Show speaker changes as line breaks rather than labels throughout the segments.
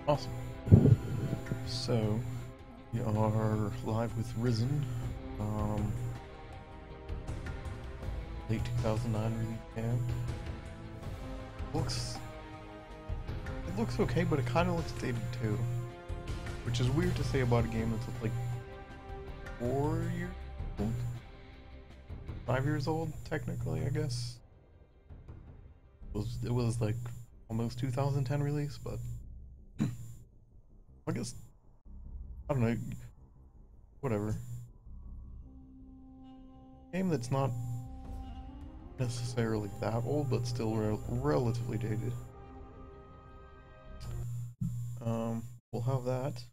Awesome. So, we are live with Risen. Late 2009 release game. It looks okay, but it kind of looks dated too. Which is weird to say about a game that's like 4 years old? 5 years old, technically, I guess. It was like almost 2010 release, but I guess, I don't know, whatever. Game that's not necessarily that old, but still relatively dated. We'll have that.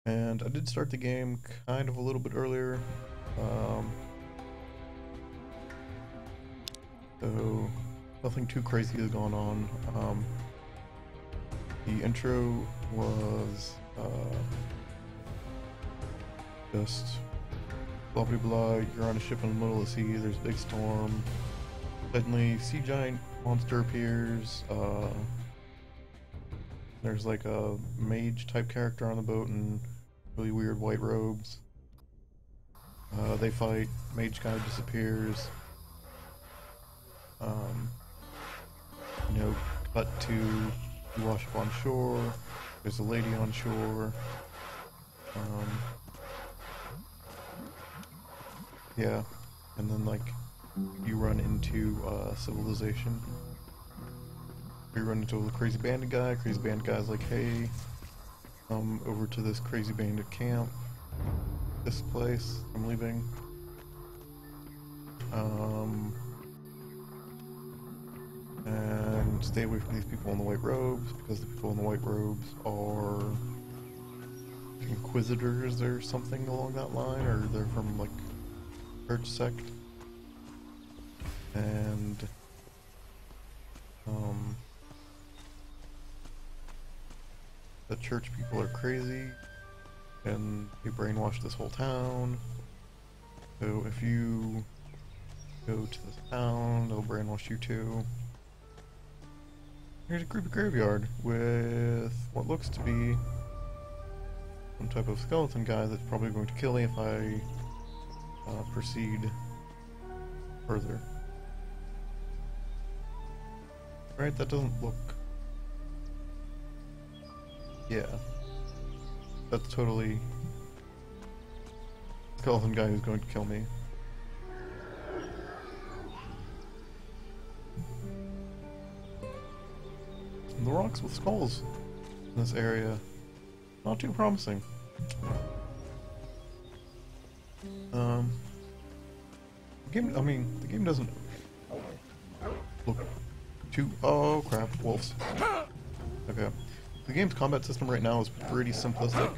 And I did start the game kind of a little bit earlier. So nothing too crazy has gone on. The intro was just blah blah blah. You're on a ship in the middle of the sea. There's a big storm. Suddenly, sea giant monster appears. There's like a mage type character on the boat in really weird white robes. They fight. Mage guy disappears. Cut to you wash up on shore. There's a lady on shore. Yeah, and then like you run into civilization. You run into a crazy bandit guy. Crazy bandit guy's like, hey, come over to this crazy bandit camp. This place. I'm leaving. And stay away from these people in the white robes, because the people in the white robes are inquisitors or something along that line, or they're from like church sect. And the church people are crazy and they brainwash this whole town. So if you go to this town, they'll brainwash you too. Here's a creepy graveyard with what looks to be some type of skeleton guy that's probably going to kill me if I proceed further. Right, that doesn't look... Yeah. That's totally... skeleton guy who's going to kill me. And the rocks with skulls in this area. Not too promising. The game doesn't look too... Oh crap, wolves. Okay. The game's combat system right now is pretty simplistic.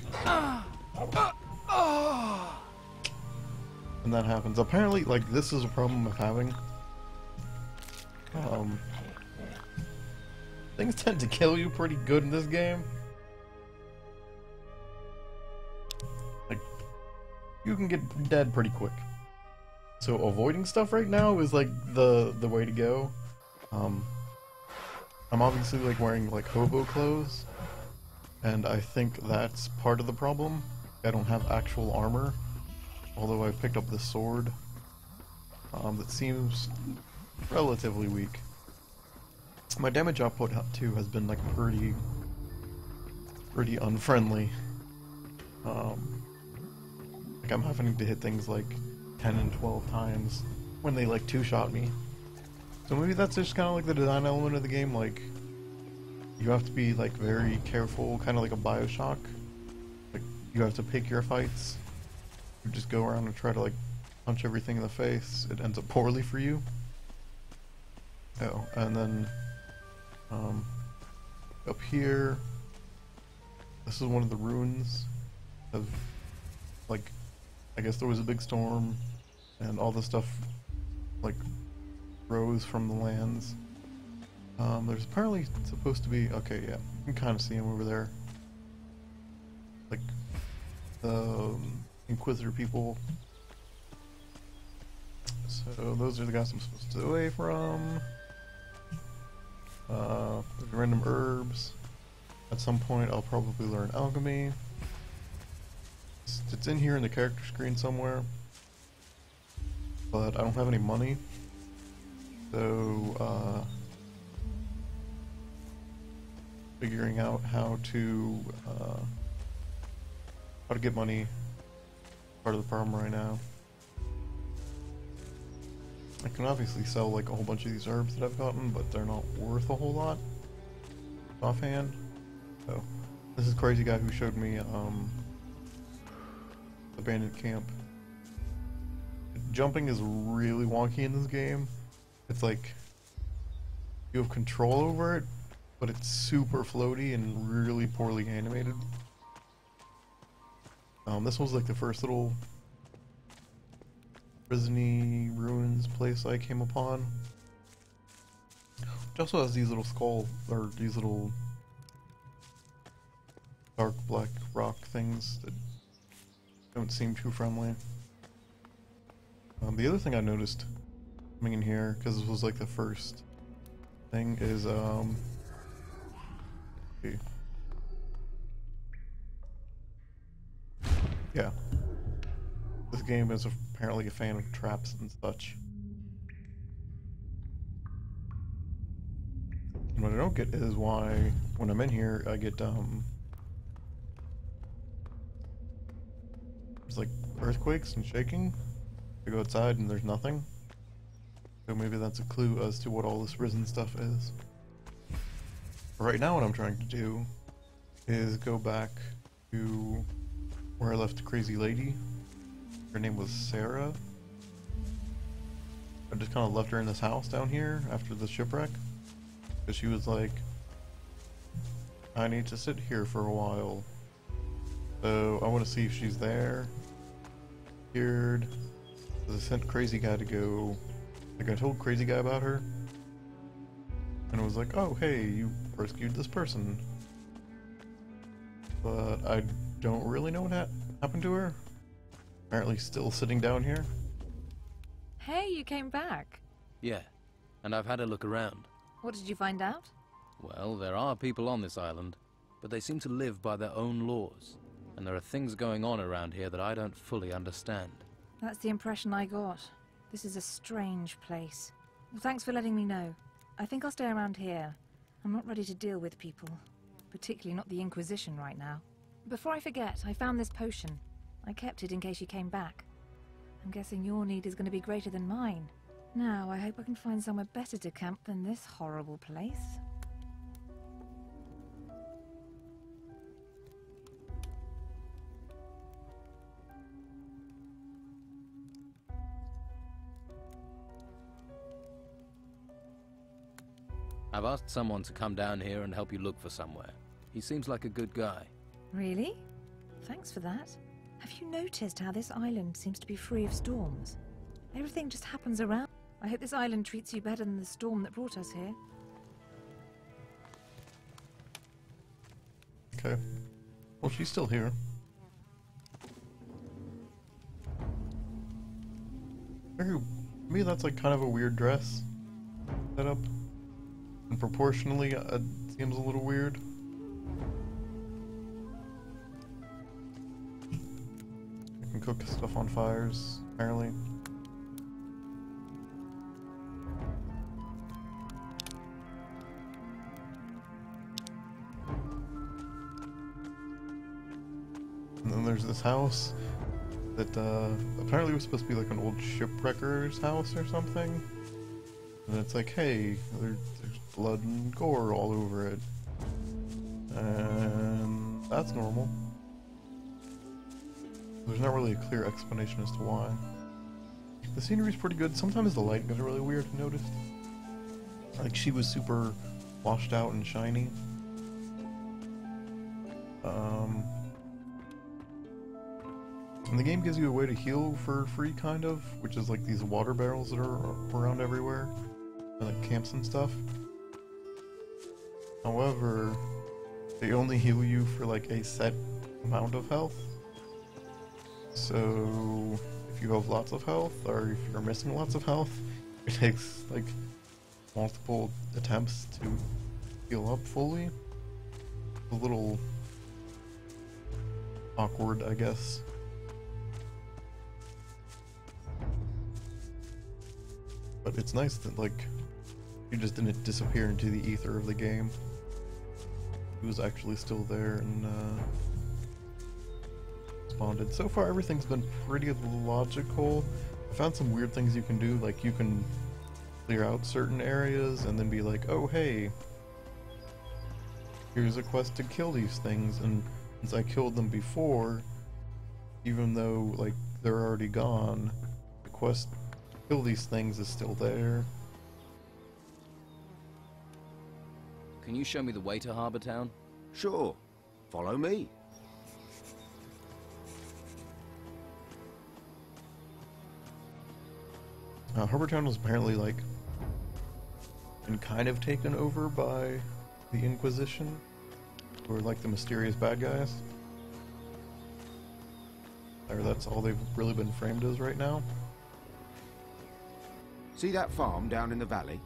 And that happens. Apparently, like, this is a problem I'm having. Things tend to kill you pretty good in this game. Like, you can get dead pretty quick. So avoiding stuff right now is like the way to go. I'm obviously like wearing like hobo clothes, and I think that's part of the problem. I don't have actual armor, although I picked up this sword that seems relatively weak. My damage output too has been like pretty unfriendly. Like I'm having to hit things like 10 and 12 times when they like two-shot me. So maybe that's just kind of like the design element of the game, like you have to be like very careful, kind of like a Bioshock. Like you have to pick your fights. You just go around and try to like punch everything in the face. It ends up poorly for you. Oh, and then up here, this is one of the ruins of, like, I guess there was a big storm and all the stuff like rose from the lands. There's apparently supposed to be, okay, yeah, you can kind of see him over there. Like, the Inquisitor people. So those are the guys I'm supposed to stay away from. There's random herbs. At some point, I'll probably learn alchemy. It's in here in the character screen somewhere, but I don't have any money, so figuring out how to get money, part of the problem right now. I can obviously sell like a whole bunch of these herbs that I've gotten, but they're not worth a whole lot offhand. So this is Crazy Guy who showed me abandoned camp. Jumping is really wonky in this game. It's like you have control over it, but it's super floaty and really poorly animated. This was like the first little prison-y ruins place I came upon. It also has these little or these little dark black rock things that don't seem too friendly. The other thing I noticed coming in here, because this was like the first thing, is yeah, this game is apparently a fan of traps and such. And what I don't get is why, when I'm in here, I get there's like earthquakes and shaking. I go outside and there's nothing. So maybe that's a clue as to what all this prison stuff is. But right now what I'm trying to do is go back to where I left the crazy lady. Her name was Sarah. I just kind of left her in this house down here after the shipwreck. Because she was like, I need to sit here for a while. So I want to see if she's there. Appeared. I sent Crazy Guy to go. Like, I told Crazy Guy about her. And it was like, oh, hey, you rescued this person. But I don't really know what happened to her. Apparently still sitting down here.
Hey, you came back.
Yeah, and I've had a look around.
What did you find out?
Well, there are people on this island, but they seem to live by their own laws. And there are things going on around here that I don't fully understand.
That's the impression I got. This is a strange place. Well, thanks for letting me know. I think I'll stay around here. I'm not ready to deal with people. Particularly not the Inquisition right now. Before I forget, I found this potion. I kept it in case you came back. I'm guessing your need is going to be greater than mine. Now, I hope I can find somewhere better to camp than this horrible place.
I've asked someone to come down here and help you look for somewhere. He seems like a good guy.
Really? Thanks for that. Have you noticed how this island seems to be free of storms? Everything just happens around. I hope this island treats you better than the storm that brought us here.
Okay. Well, she's still here. Maybe that's like kind of a weird dress setup. And proportionally, it seems a little weird. I can cook stuff on fires, apparently. And then there's this house that apparently was supposed to be like an old shipwrecker's house or something. And it's like, hey, there's blood and gore all over it. And that's normal. There's not really a clear explanation as to why. The scenery's pretty good. Sometimes the lighting is really weird, I noticed. Like, she was super washed out and shiny. And the game gives you a way to heal for free, kind of, which is like these water barrels that are around everywhere, and like camps and stuff. However, they only heal you for like a set amount of health. So if you have lots of health, or if you're missing lots of health, it takes like multiple attempts to heal up fully. A little awkward, I guess. But it's nice that, like, he just didn't disappear into the ether of the game. He was actually still there and responded. So far, everything's been pretty logical. I found some weird things you can do, like you can clear out certain areas and then be like, oh hey, here's a quest to kill these things, and since I killed them before, even though like they're already gone, the quest to kill these things is still there.
Can you show me the way to Harbour Town?
Sure. Follow me.
Harbour Town was apparently like been kind of taken over by the Inquisition, or like the mysterious bad guys. Or that's all they've really been framed as right now.
See that farm down in the valley?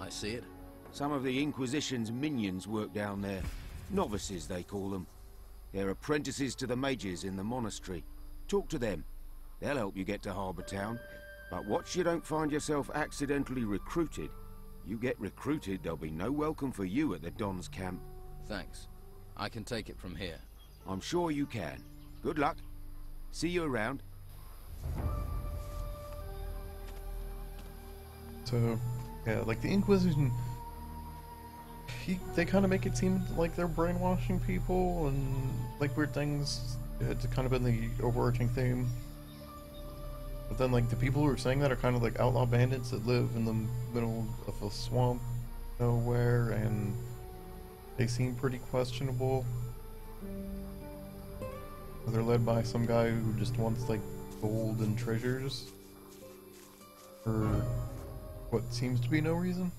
I see it.
Some of the Inquisition's minions work down there. Novices, they call them. They're apprentices to the mages in the monastery. Talk to them. They'll help you get to Harbour Town. But watch you don't find yourself accidentally recruited. You get recruited, there'll be no welcome for you at the Don's camp.
Thanks. I can take it from here.
I'm sure you can. Good luck. See you around.
So, yeah, like the Inquisition, they kind of make it seem like they're brainwashing people and like weird things. It's kind of been the overarching theme. But then, like, the people who are saying that are kind of like outlaw bandits that live in the middle of a swamp nowhere, and they seem pretty questionable. They're led by some guy who just wants, like, gold and treasures for what seems to be no reason.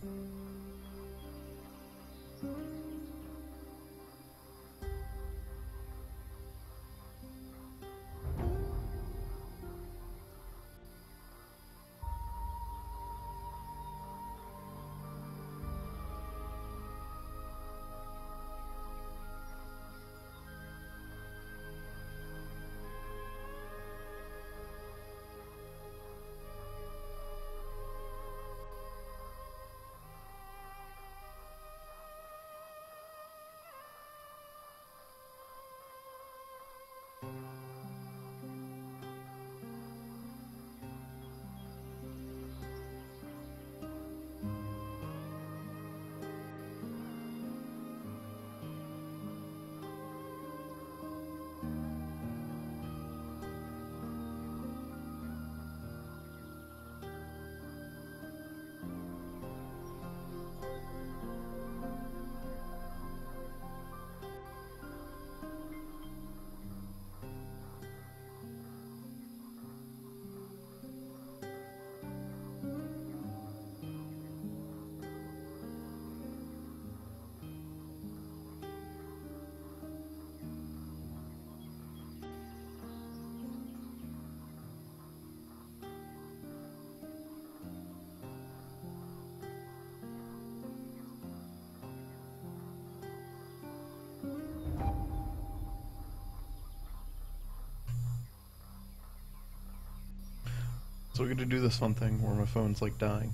So we're gonna do this fun thing where my phone's like dying,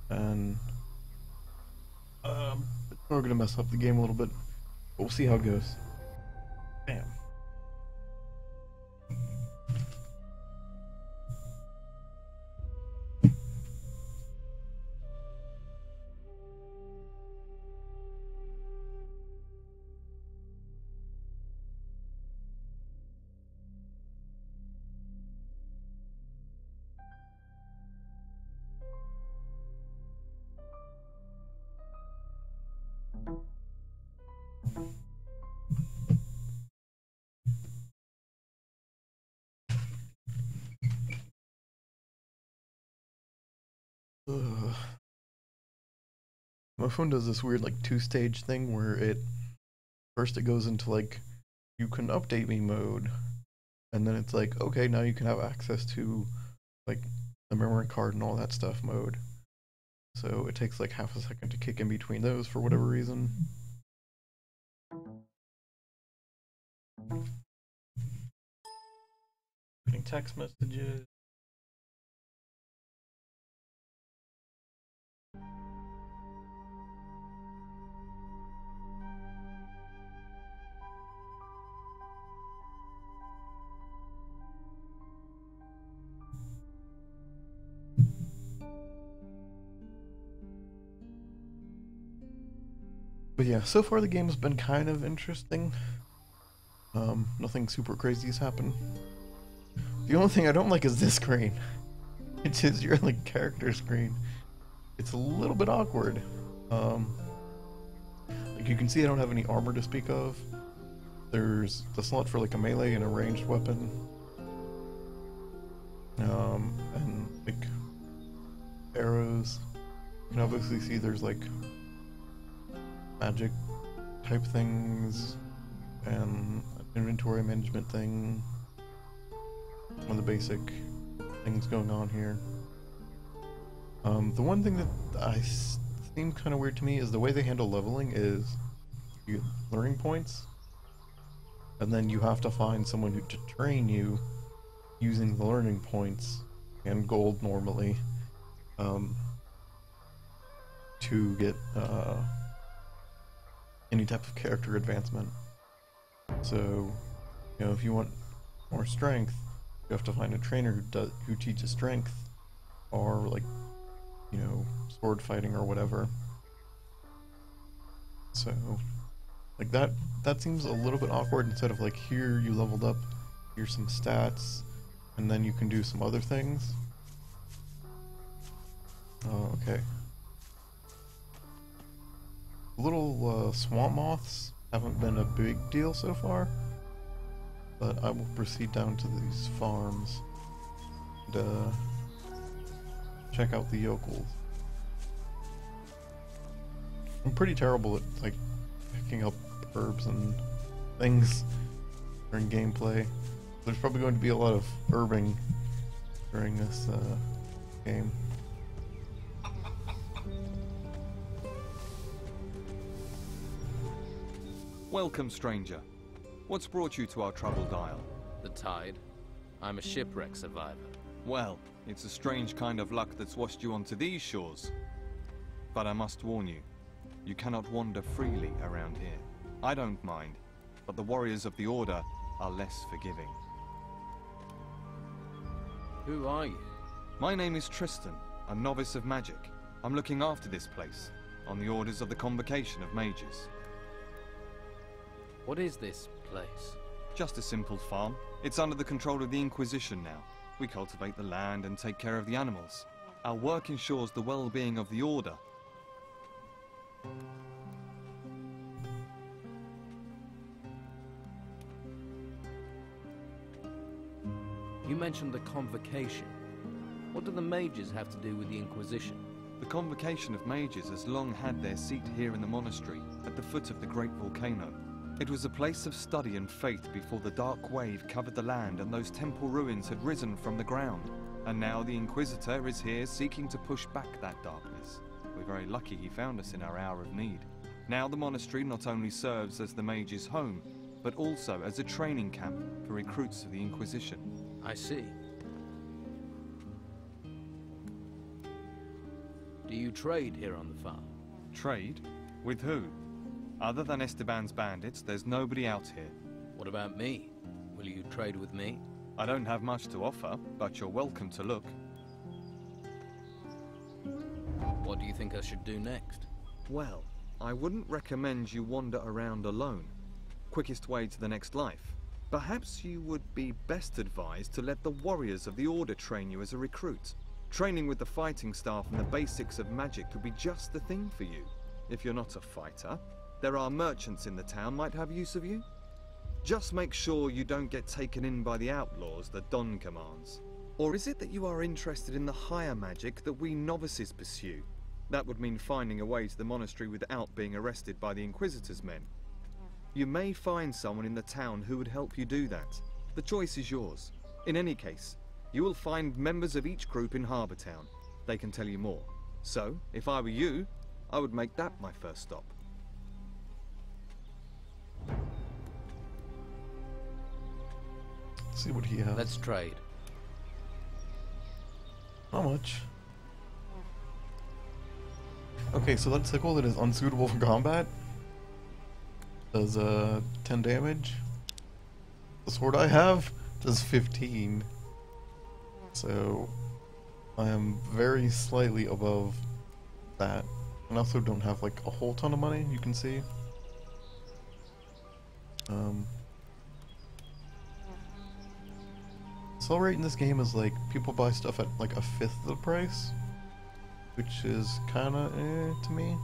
and we're gonna mess up the game a little bit, but we'll see how it goes. Bam. Ugh. My phone does this weird like two-stage thing where first it goes into like you can update me mode, and then it's like, okay, now you can have access to like the memory card and all that stuff mode. so it takes like half a second to kick in between those for whatever reason. Getting text messages. But yeah, so far the game's been kind of interesting. Nothing super crazy has happened. The only thing I don't like is this screen. It is your like character screen. It's a little bit awkward. Like you can see I don't have any armor to speak of. There's the slot for like a melee and a ranged weapon. And like arrows. You can obviously see there's like magic type things and an inventory management thing. One of the basic things going on here. The one thing that seems kind of weird to me is the way they handle leveling is you get learning points and then you have to find someone to train you using the learning points and gold normally to get any type of character advancement. So, you know, if you want more strength, you have to find a trainer who teaches strength, or like, you know, sword fighting or whatever. So, like that seems a little bit awkward. Instead of like, here you leveled up, here's some stats, and then you can do some other things. Oh, okay. Little swamp moths haven't been a big deal so far, but I will proceed down to these farms and check out the yokels. I'm pretty terrible at like picking up herbs and things during gameplay. There's probably going to be a lot of herbing during this game.
Welcome, stranger. What's brought you to our troubled isle?
The tide. I'm a shipwreck survivor.
Well, it's a strange kind of luck that's washed you onto these shores. But I must warn you, you cannot wander freely around here. I don't mind, but the warriors of the Order are less forgiving.
Who are you?
My name is Tristan, a novice of magic. I'm looking after this place, on the orders of the Convocation of Mages.
What is this place?
Just a simple farm. It's under the control of the Inquisition now. We cultivate the land and take care of the animals. Our work ensures the well-being of the Order.
You mentioned the Convocation. What do the mages have to do with the Inquisition?
The Convocation of Mages has long had their seat here in the monastery, at the foot of the great volcano. It was a place of study and faith before the dark wave covered the land and those temple ruins had risen from the ground. And now the Inquisitor is here seeking to push back that darkness. We're very lucky he found us in our hour of need. Now the monastery not only serves as the mage's home, but also as a training camp for recruits of the Inquisition.
I see. Do you trade here on the farm?
Trade? With who? Other than Esteban's bandits, there's nobody out here.
What about me? Will you trade with me?
I don't have much to offer, but you're welcome to look.
What do you think I should do next?
Well, I wouldn't recommend you wander around alone. Quickest way to the next life. Perhaps you would be best advised to let the warriors of the Order train you as a recruit. Training with the fighting staff and the basics of magic would be just the thing for you. If you're not a fighter, there are merchants in the town might have use of you. Just make sure you don't get taken in by the outlaws that Don commands. Or is it that you are interested in the higher magic that we novices pursue? That would mean finding a way to the monastery without being arrested by the Inquisitor's men. You may find someone in the town who would help you do that. The choice is yours. In any case, you will find members of each group in Harbour Town. They can tell you more. So, if I were you, I would make that my first stop.
Let's see what he has.
Let's trade.
How much? Okay, so that sickle that is unsuitable for combat does 10 damage. The sword I have does 15. So I am very slightly above that. And I also don't have like a whole ton of money, you can see. Sell rate in this game is like people buy stuff at like a fifth of the price, which is kinda to me.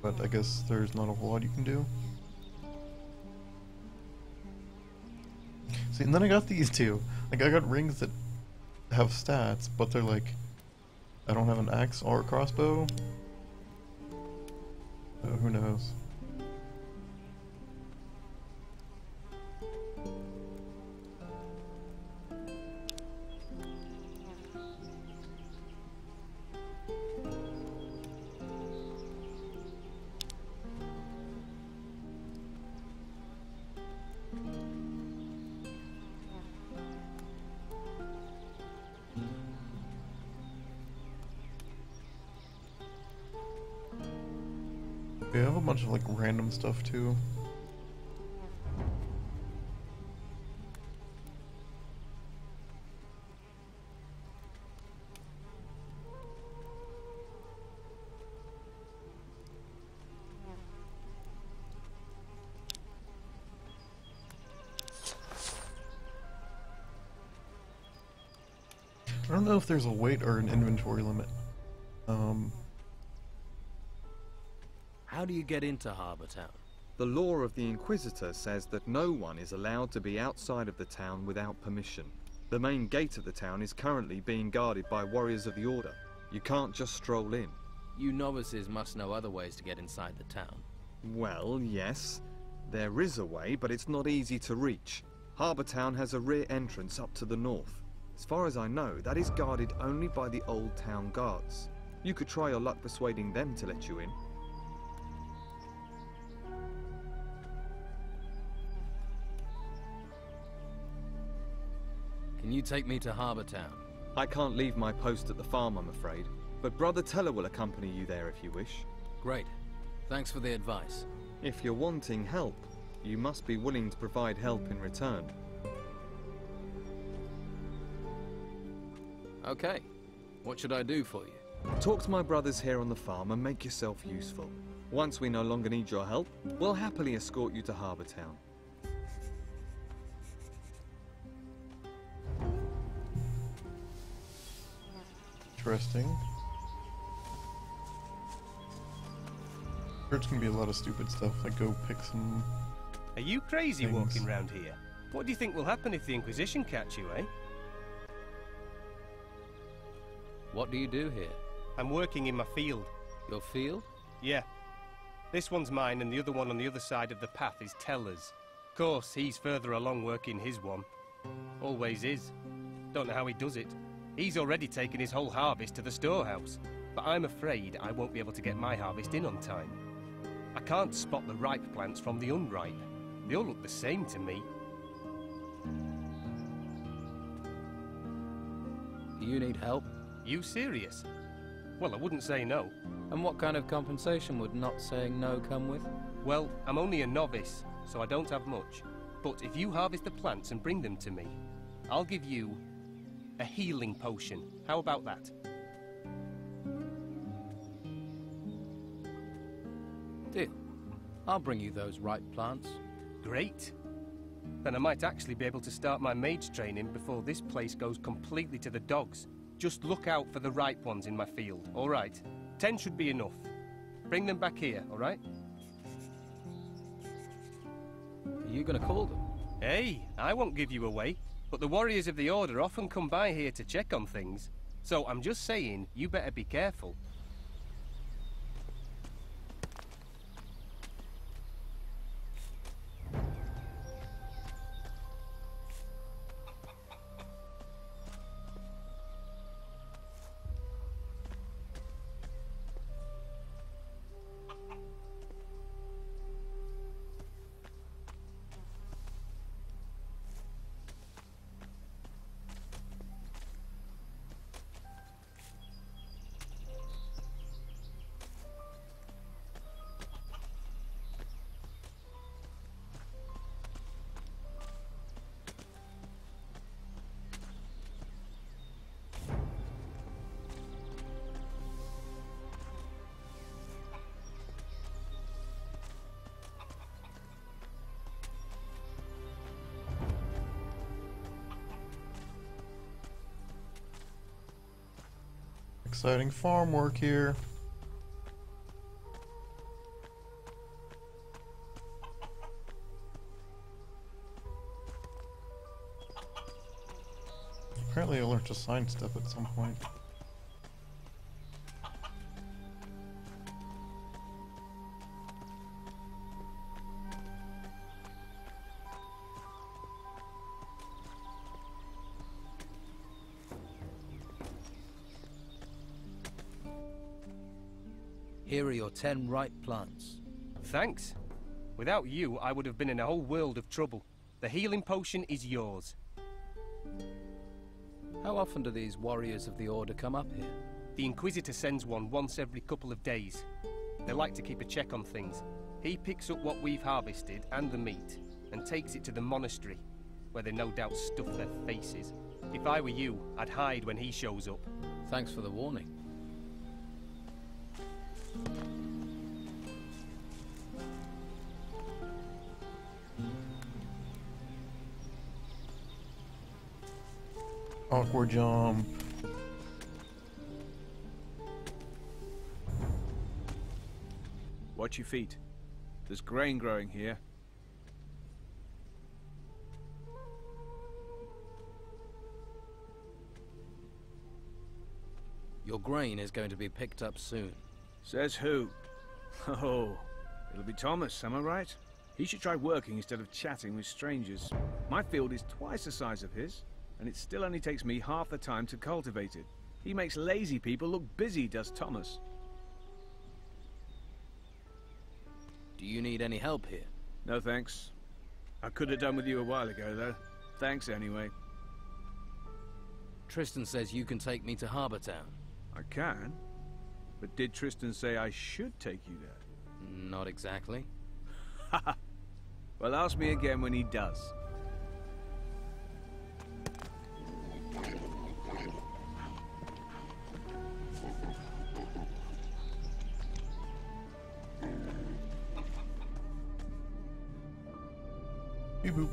But I guess there's not a whole lot you can do. See, and then I got these two. Like, I got rings that have stats, but they're like, I don't have an axe or a crossbow. Who knows? Okay, I have a bunch of like random stuff too. I don't know if there's a weight or an inventory limit.
How do you get into Harbour Town?
The law of the Inquisitor says that no one is allowed to be outside of the town without permission. The main gate of the town is currently being guarded by warriors of the Order. You can't just stroll in.
You novices must know other ways to get inside the town.
Well, yes. There is a way, but it's not easy to reach. Harbour Town has a rear entrance up to the north. As far as I know, that is guarded only by the Old Town Guards. You could try your luck persuading them to let you in.
Can you take me to Harbour Town?
I can't leave my post at the farm, I'm afraid, but Brother Teller will accompany you there if you wish.
Great. Thanks for the advice.
If you're wanting help, you must be willing to provide help in return.
Okay. What should I do for you?
Talk to my brothers here on the farm and make yourself useful. Once we no longer need your help, we'll happily escort you to Harbour Town.
Interesting. There's gonna be a lot of stupid stuff, like go pick some...
Are you crazy
things.
walking round here? What do you think will happen if the Inquisition catch you, eh?
What do you do here?
I'm working in my field.
Your field?
Yeah. This one's mine and the other one on the other side of the path is Teller's. Of course, he's further along working his one. Always is. Don't know how he does it. He's already taken his whole harvest to the storehouse, but I'm afraid I won't be able to get my harvest in on time. I can't spot the ripe plants from the unripe. They all look the same to me.
Do you need help?
You serious? Well, I wouldn't say no.
And what kind of compensation would not saying no come with?
Well, I'm only a novice, so I don't have much. But if you harvest the plants and bring them to me, I'll give you a healing potion. How about that?
Deal. I'll bring you those ripe plants.
Great. Then I might actually be able to start my mage training before this place goes completely to the dogs. Just look out for the ripe ones in my field, all right? 10 should be enough. Bring them back here, all right?
Are you gonna call them?
Hey, I won't give you away. But the warriors of the Order often come by here to check on things. So I'm just saying, you better be careful.
exciting farm work here. Apparently I learned to sign step at some point.
Here are your 10 ripe plants.
Thanks. Without you, I would have been in a whole world of trouble. The healing potion is yours.
How often do these warriors of the Order come up here?
The Inquisitor sends one once every couple of days. They like to keep a check on things. He picks up what we've harvested and the meat, and takes it to the monastery, where they no doubt stuff their faces. If I were you, I'd hide when he shows up.
Thanks for the warning.
Awkward jump.
Watch your feet. There's grain growing here.
Your grain is going to be picked up soon.
Says who? Oh, it'll be Thomas, am I right? He should try working instead of chatting with strangers. My field is twice the size of his, and it still only takes me half the time to cultivate it. He makes lazy people look busy, does Thomas.
Do you need any help here?
No thanks. I could have done with you a while ago, though. Thanks anyway.
Tristan says you can take me to Harbour Town.
I can? But did Tristan say I should take you there?
Not exactly.
Haha. Well, ask me again when he does.
Beep boop.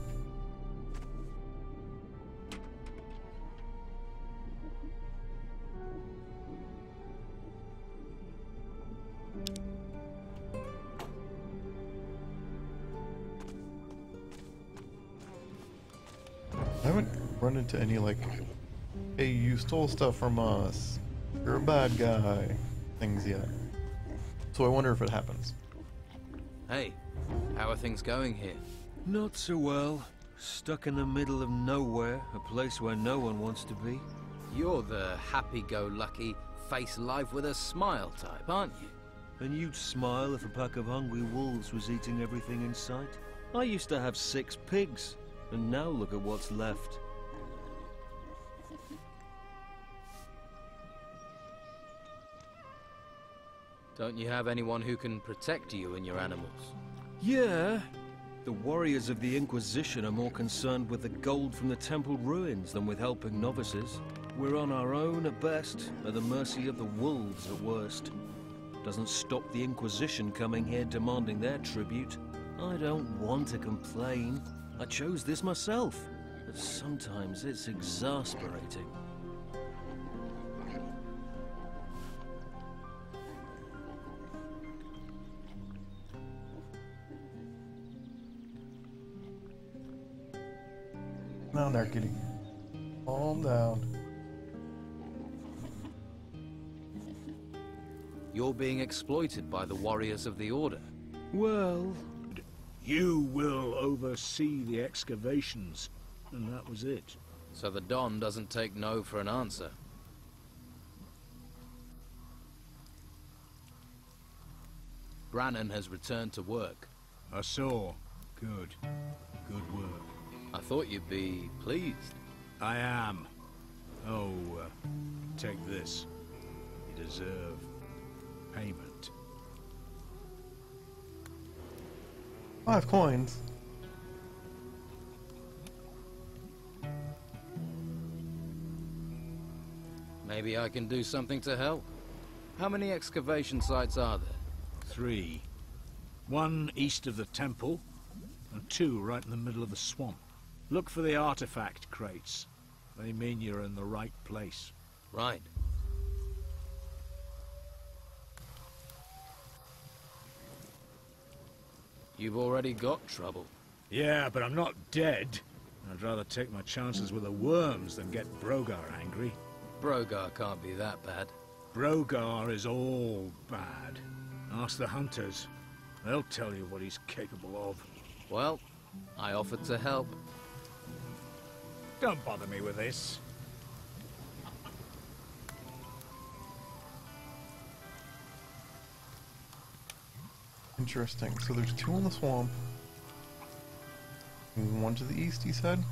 I haven't run into any like, hey, you stole stuff from us, you're a bad guy, things yet. So I wonder if it happens.
Hey, how are things going here?
Not so well. Stuck in the middle of nowhere, a place where no one wants to be.
You're the happy-go-lucky, face life with a smile type, aren't you?
And you'd smile if a pack of hungry wolves was eating everything in sight. I used to have 6 pigs, and now look at what's left.
Don't you have anyone who can protect you and your animals?
Yeah. The warriors of the Inquisition are more concerned with the gold from the temple ruins than with helping novices. We're on our own at best, at the mercy of the wolves at worst. Doesn't stop the Inquisition coming here demanding their tribute. I don't want to complain. I chose this myself, but sometimes it's exasperating.
Down there, kitty. Calm down.
You're being exploited by the warriors of the Order.
Well,
You will oversee the excavations, and that was it.
So the Don doesn't take no for an answer. Brannon has returned to work.
I saw. Good. Good work.
I thought you'd be pleased.
I am. Oh, take this. You deserve payment.
5 coins.
Maybe I can do something to help. How many excavation sites are there?
3. 1 east of the temple, and 2 right in the middle of the swamp. Look for the artifact crates. They mean you're in the right place.
Right. You've already got trouble.
Yeah, but I'm not dead. I'd rather take my chances with the worms than get Brogar angry.
Brogar can't be that bad.
Brogar is all bad. Ask the hunters. They'll tell you what he's capable of.
Well, I offered to help.
Don't bother me with this.
Interesting. So there's 2 in the swamp. And 1 to the east, he said?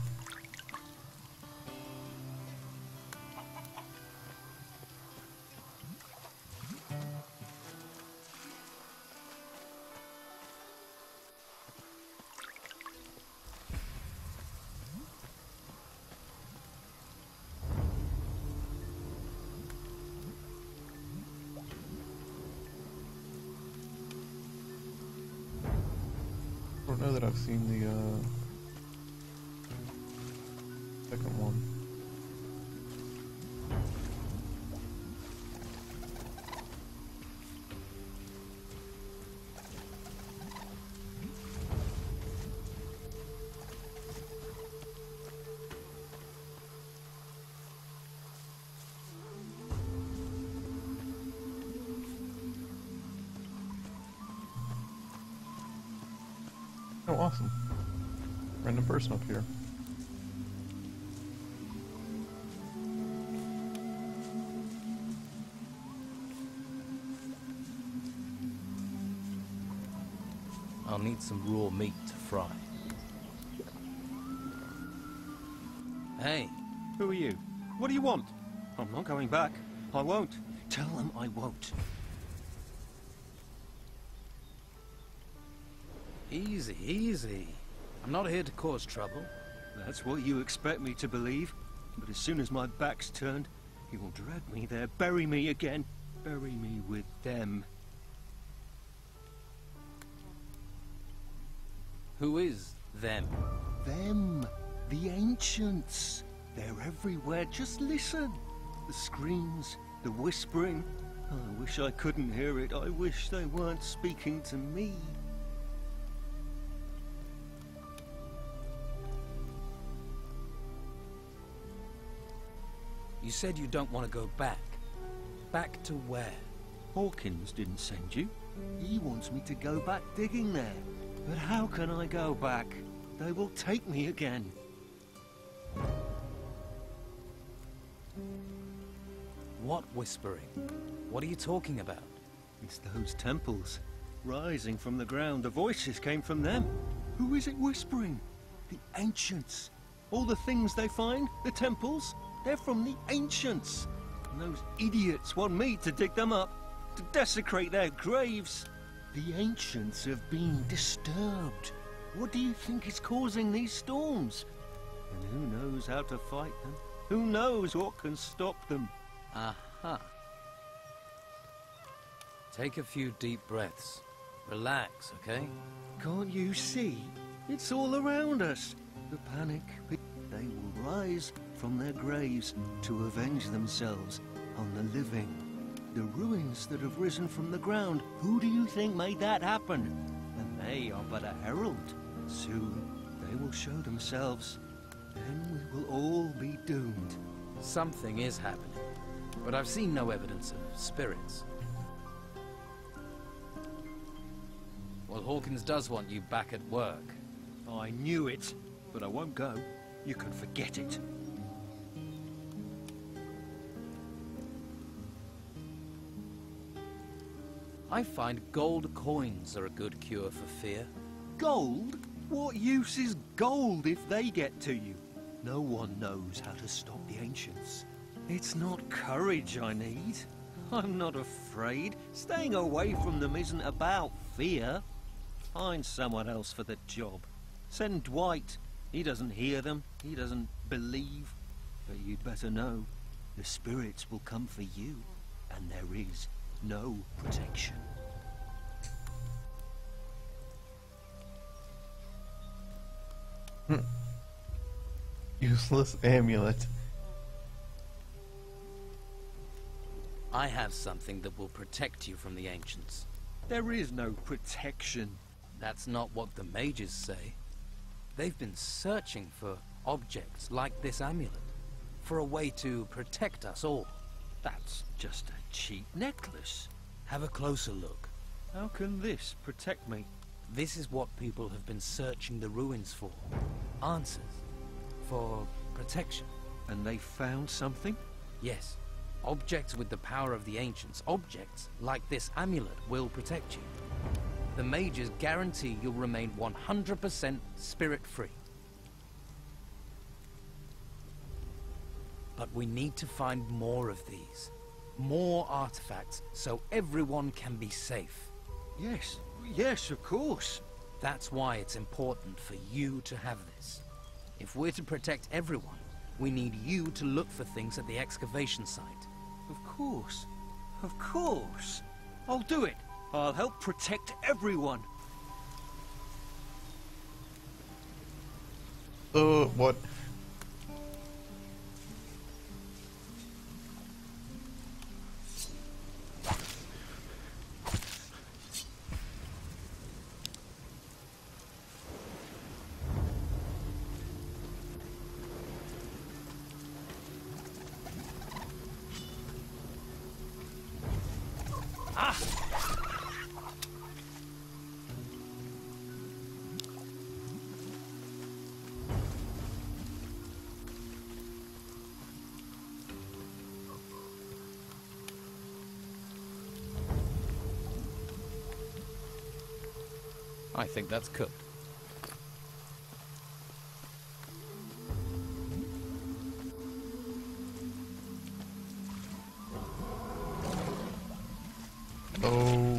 I don't know that I've seen the second one. Oh, awesome. Random person up here.
I'll need some raw meat to fry. Hey.
Who are you? What do you want? I'm not going back. I won't. Tell them I won't.
Easy, easy. I'm not here to cause trouble.
That's what you expect me to believe. But as soon as my back's turned, you will drag me there, bury me again. Bury me with them.
Who is them?
Them. The ancients. They're everywhere. Just listen. The screams, the whispering. I wish I couldn't hear it. I wish they weren't speaking to me.
You said you don't want to go back. Back to where?
Hawkins didn't send you. He wants me to go back digging there. But how can I go back? They will take me again.
What whispering? What are you talking about?
It's those temples. Rising from the ground, the voices came from them. Who is it whispering? The ancients. All the things they find, the temples, they're from the ancients. And those idiots want me to dig them up, to desecrate their graves. The ancients have been disturbed. What do you think is causing these storms? And who knows how to fight them? Who knows what can stop them?
Aha. Take a few deep breaths. Relax, okay?
Can't you see? It's all around us. The panic. They will rise from their graves to avenge themselves on the living. The ruins that have risen from the ground, who do you think made that happen? And they are but a herald. Soon they will show themselves. Then we will all be doomed.
Something is happening, but I've seen no evidence of spirits. Well, Hawkins does want you back at work.
I knew it, but I won't go. You can forget it.
I find gold coins are a good cure for fear.
Gold? What use is gold if they get to you? No one knows how to stop the ancients. It's not courage I need. I'm not afraid. Staying away from them isn't about fear. Find someone else for the job. Send Dwight. He doesn't hear them. He doesn't believe. But you'd better know. The spirits will come for you. And there is no protection.
Useless amulet.
I have something that will protect you from the ancients.
There is no protection.
That's not what the mages say. They've been searching for objects like this amulet, for a way to protect us all.
That's just a cheap necklace.
Have a closer look.
How can this protect me?
This is what people have been searching the ruins for. Answers. For protection.
And they found something?
Yes. Objects with the power of the ancients, objects like this amulet, will protect you. The mages guarantee you'll remain 100% spirit-free. But we need to find more of these. More artifacts, so everyone can be safe.
Yes, of course.
That's why it's important for you to have this. If we're to protect everyone, we need you to look for things at the excavation site.
Of course. I'll do it. I'll help protect everyone.
What?
I think that's cooked.
Oh.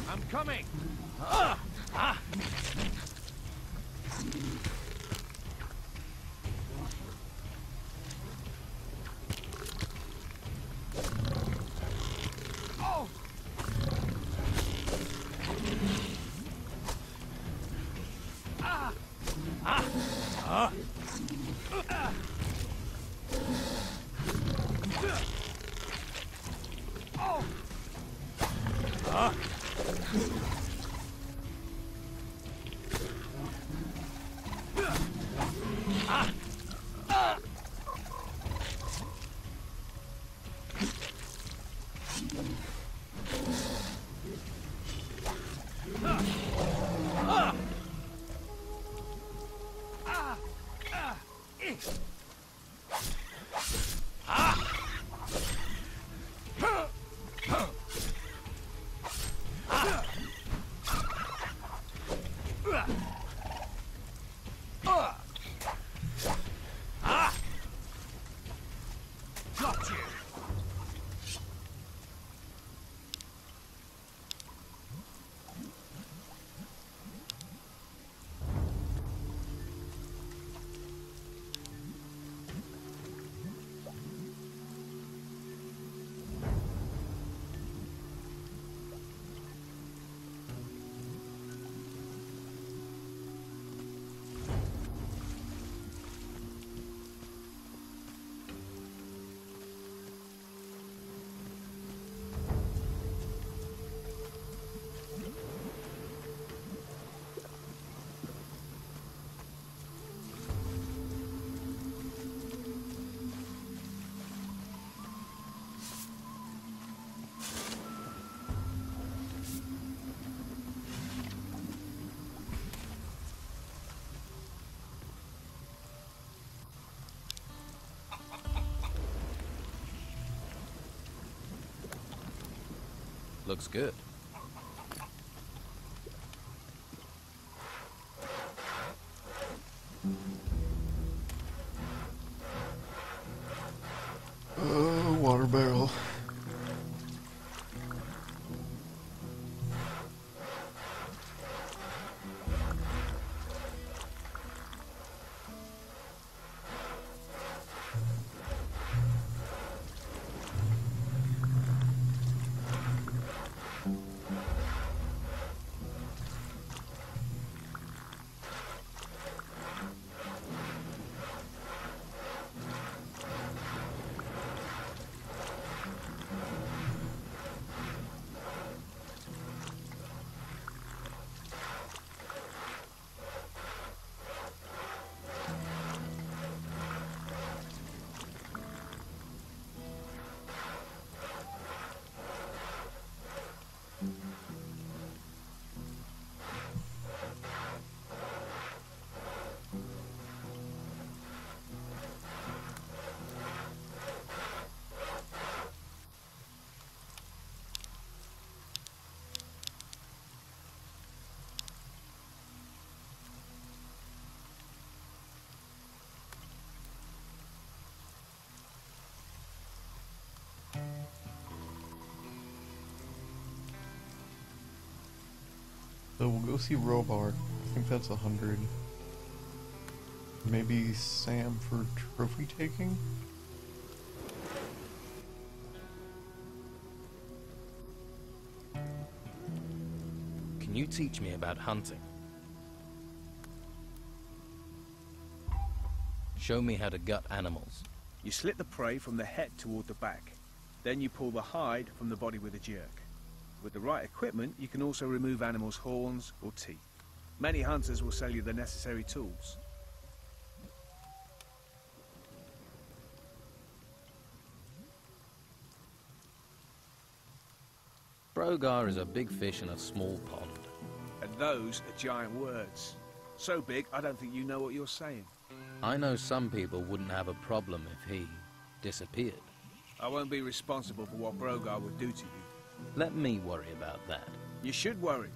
I'm coming!
Looks good.
Water barrel. So we'll go see Robar. I think that's 100. Maybe Sam for trophy taking?
Can you teach me about hunting? Show me how to gut animals.
You slit the prey from the head toward the back. Then you pull the hide from the body with a jerk. With the right equipment, you can also remove animals' horns or teeth. Many hunters will sell you the necessary tools.
Brogar is a big fish in a small pond.
And those are giant words. So big, I don't think you know what you're saying.
I know some people wouldn't have a problem if he disappeared.
I won't be responsible for what Brogar would do to you.
Let me worry about that.
You should worry.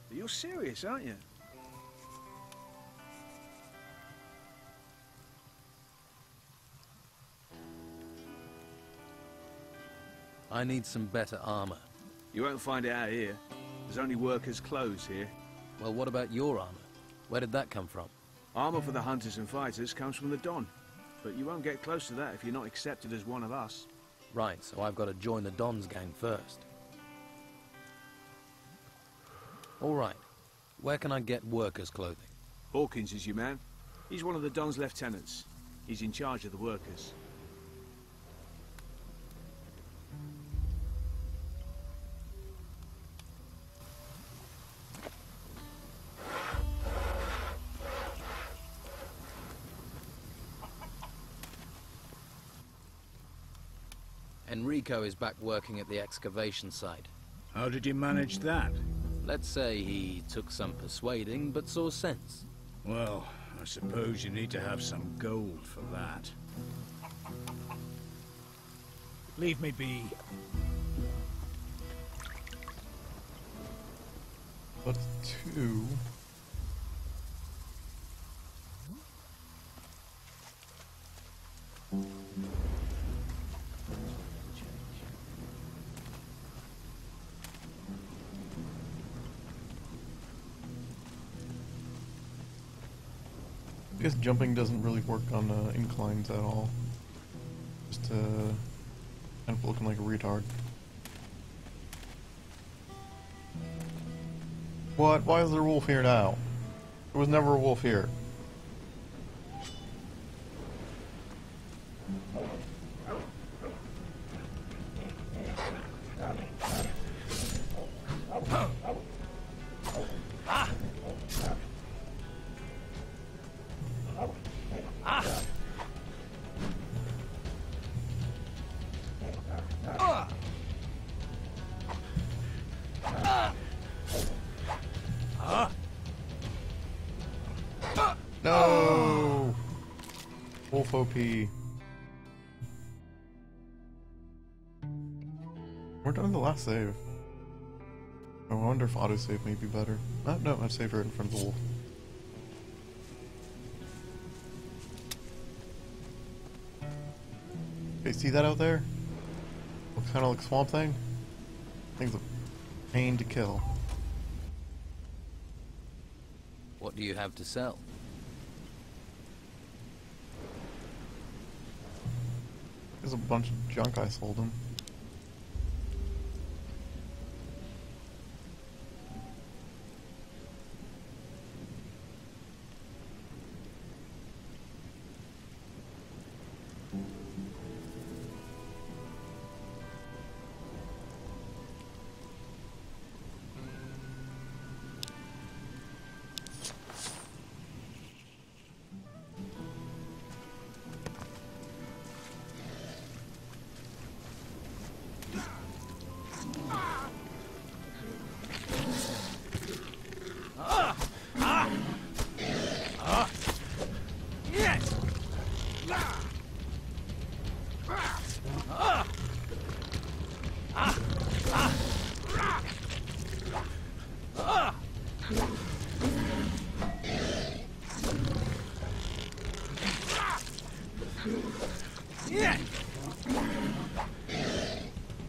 But you're serious, aren't you?
I need some better armor.
You won't find it out here. There's only workers' clothes here.
Well, what about your armor? Where did that come from?
Armor for the hunters and fighters comes from the Don. But you won't get close to that if you're not accepted as one of us.
Right, so I've got to join the Don's gang first. All right. Where can I get workers' clothing?
Hawkins is your man. He's one of the Don's lieutenants. He's in charge of the workers.
Enrico is back working at the excavation site.
How did you manage that?
Let's say he took some persuading, but saw sense.
Well, I suppose you need to have some gold for that. Leave me be.
What's 2? I guess jumping doesn't really work on inclines at all. Just kind of looking like a retard. What? Why is there a wolf here now? There was never a wolf here. No! Wolf OP. We're done the last save. I wonder if autosave may be better. No, I'd save her in front of the wolf. Okay, see that out there? Looks kind of like Swamp Thing. Thing's a pain to kill.
What do you have to sell?
There's a bunch of junk I sold him.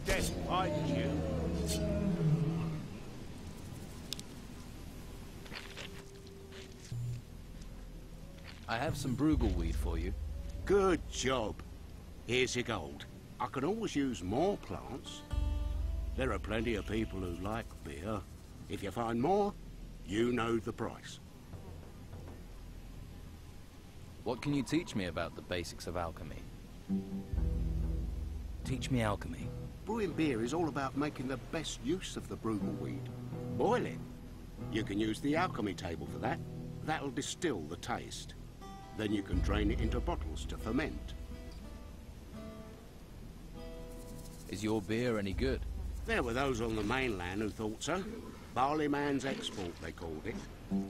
Despite you.
I have some Brugelweed for you.
Good job. Here's your gold. I can always use more plants. There are plenty of people who like beer. If you find more, you know the price.
What can you teach me about the basics of alchemy? Teach me alchemy.
Brewing beer is all about making the best use of the Brugelweed. Boil it. You can use the alchemy table for that. That'll distill the taste. Then you can drain it into bottles to ferment.
Is your beer any good?
There were those on the mainland who thought so. Barleyman's export, they called it,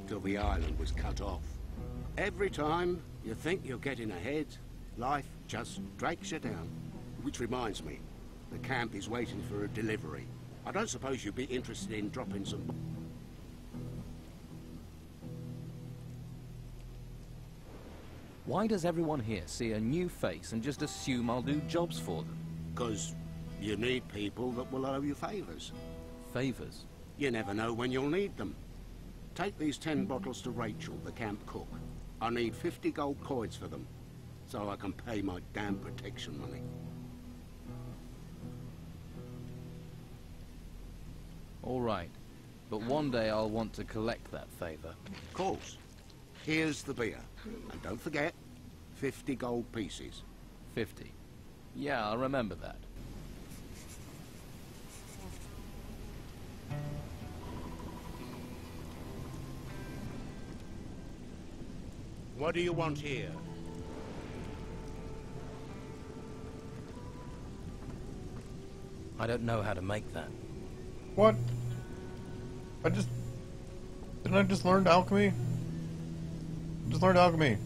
till the island was cut off. Every time you think you're getting ahead, life just drags you down. Which reminds me, the camp is waiting for a delivery. I don't suppose you'd be interested in dropping some...
Why does everyone here see a new face and just assume I'll do jobs for them?
'Cause you need people that will owe you favors.
Favors?
You never know when you'll need them. Take these 10 bottles to Rachel, the camp cook. I need 50 gold coins for them, so I can pay my damn protection money.
All right, but one day I'll want to collect that favor.
Of course. Here's the beer. And don't forget, 50 gold pieces.
50. Yeah, I'll remember that.
What do you want here?
I don't know how to make that.
What? Didn't I just learn alchemy? Just learned alchemy.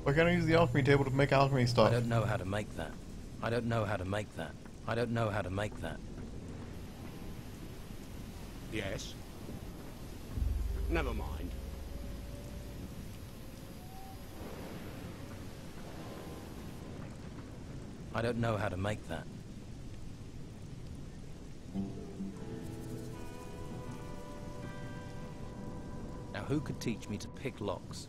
Why can't I use the alchemy table to make alchemy stuff?
I don't know how to make that. I don't know how to make that. I don't know how to make that.
Yes. Never mind.
I don't know how to make that. Now who could teach me to pick locks?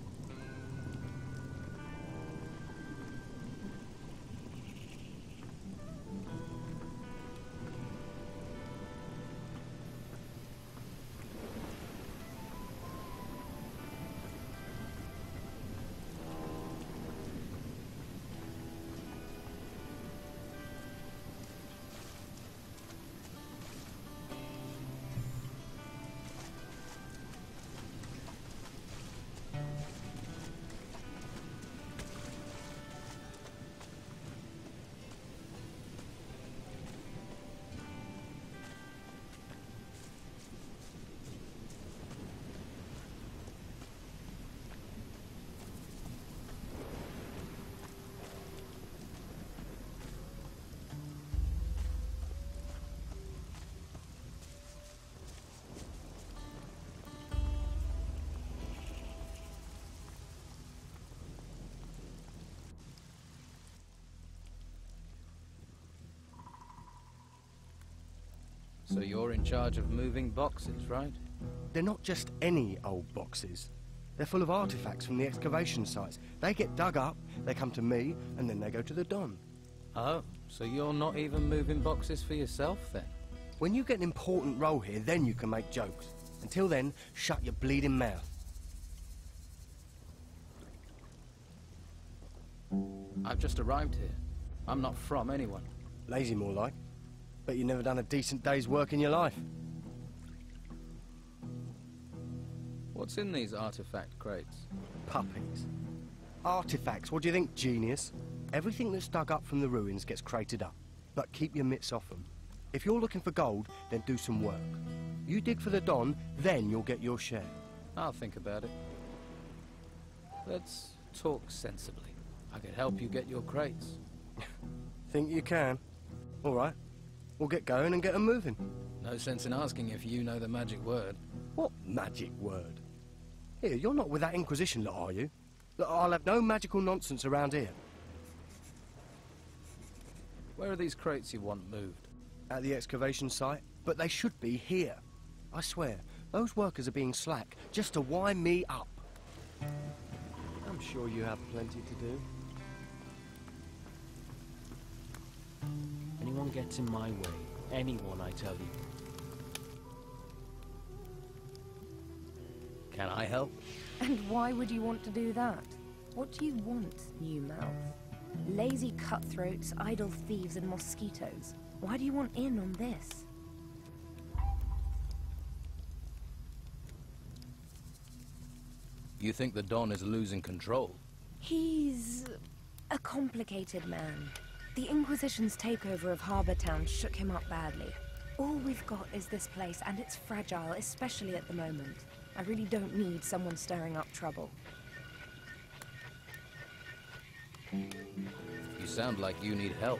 So you're in charge of moving boxes, right?
They're not just any old boxes. They're full of artifacts from the excavation sites. They get dug up, they come to me, and then they go to the Don.
Oh, so you're not even moving boxes for yourself, then?
When you get an important role here, then you can make jokes. Until then, shut your bleeding mouth.
I've just arrived here. I'm not from anyone.
Lazy, more like. Bet you've never done a decent day's work in your life.
What's in these artifact crates?
Puppies. Artifacts, what do you think, genius? Everything that's dug up from the ruins gets crated up. But keep your mitts off them. If you're looking for gold, then do some work. You dig for the Don, then you'll get your share.
I'll think about it. Let's talk sensibly. I could help you get your crates.
Think you can? All right. We'll get going and get 'em moving.
No sense in asking if you know the magic word.
What magic word? Here, you're not with that Inquisition lot, are you? Look, I'll have no magical nonsense around here.
Where are these crates you want moved?
At the excavation site, but they should be here. I swear, those workers are being slack just to wind me up. I'm sure you have plenty to do.
Anyone gets in my way, anyone, I tell you.
Can I help?
And why would you want to do that? What do you want, new mouth? Lazy cutthroats, idle thieves, and mosquitoes. Why do you want in on this?
You think the Don is losing control?
He's a complicated man. The Inquisition's takeover of Harbour Town shook him up badly. All we've got is this place, and it's fragile, especially at the moment. I really don't need someone stirring up trouble.
You sound like you need help.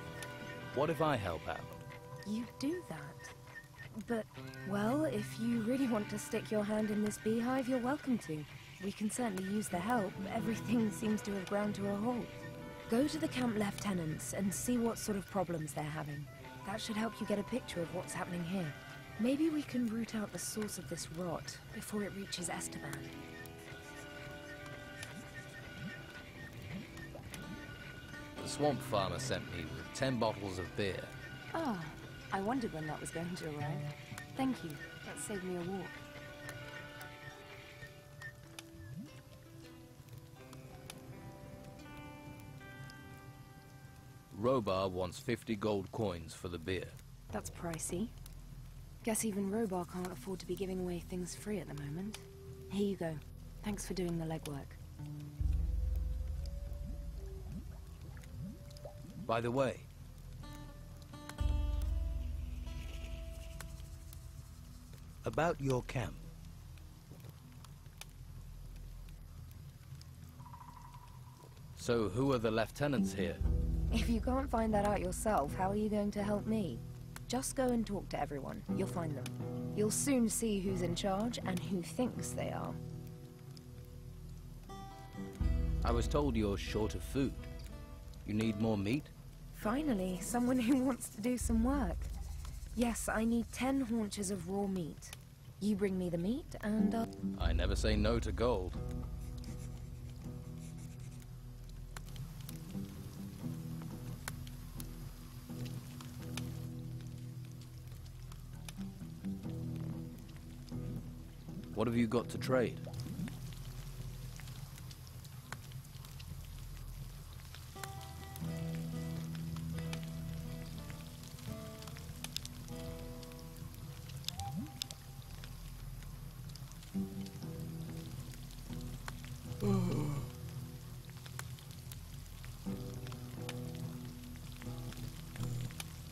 What if I help out?
You do that. But, well, if you really want to stick your hand in this beehive, you're welcome to. We can certainly use the help. Everything seems to have ground to a halt. Go to the camp lieutenants and see what sort of problems they're having. That should help you get a picture of what's happening here. Maybe we can root out the source of this rot before it reaches Esteban.
The swamp farmer sent me with 10 bottles of beer.
Ah, I wondered when that was going to arrive. Thank you. That saved me a walk.
Robar wants 50 gold coins for the beer.
That's pricey. Guess even Robar can't afford to be giving away things free at the moment. Here you go. Thanks for doing the legwork.
By the way, about your camp. So who are the lieutenants here?
If you can't find that out yourself, how are you going to help me? Just go and talk to everyone. You'll find them. You'll soon see who's in charge and who thinks they are.
I was told you're short of food. You need more meat?
Finally, someone who wants to do some work. Yes, I need 10 haunches of raw meat. You bring me the meat, and
I never say no to gold. What have you got to trade?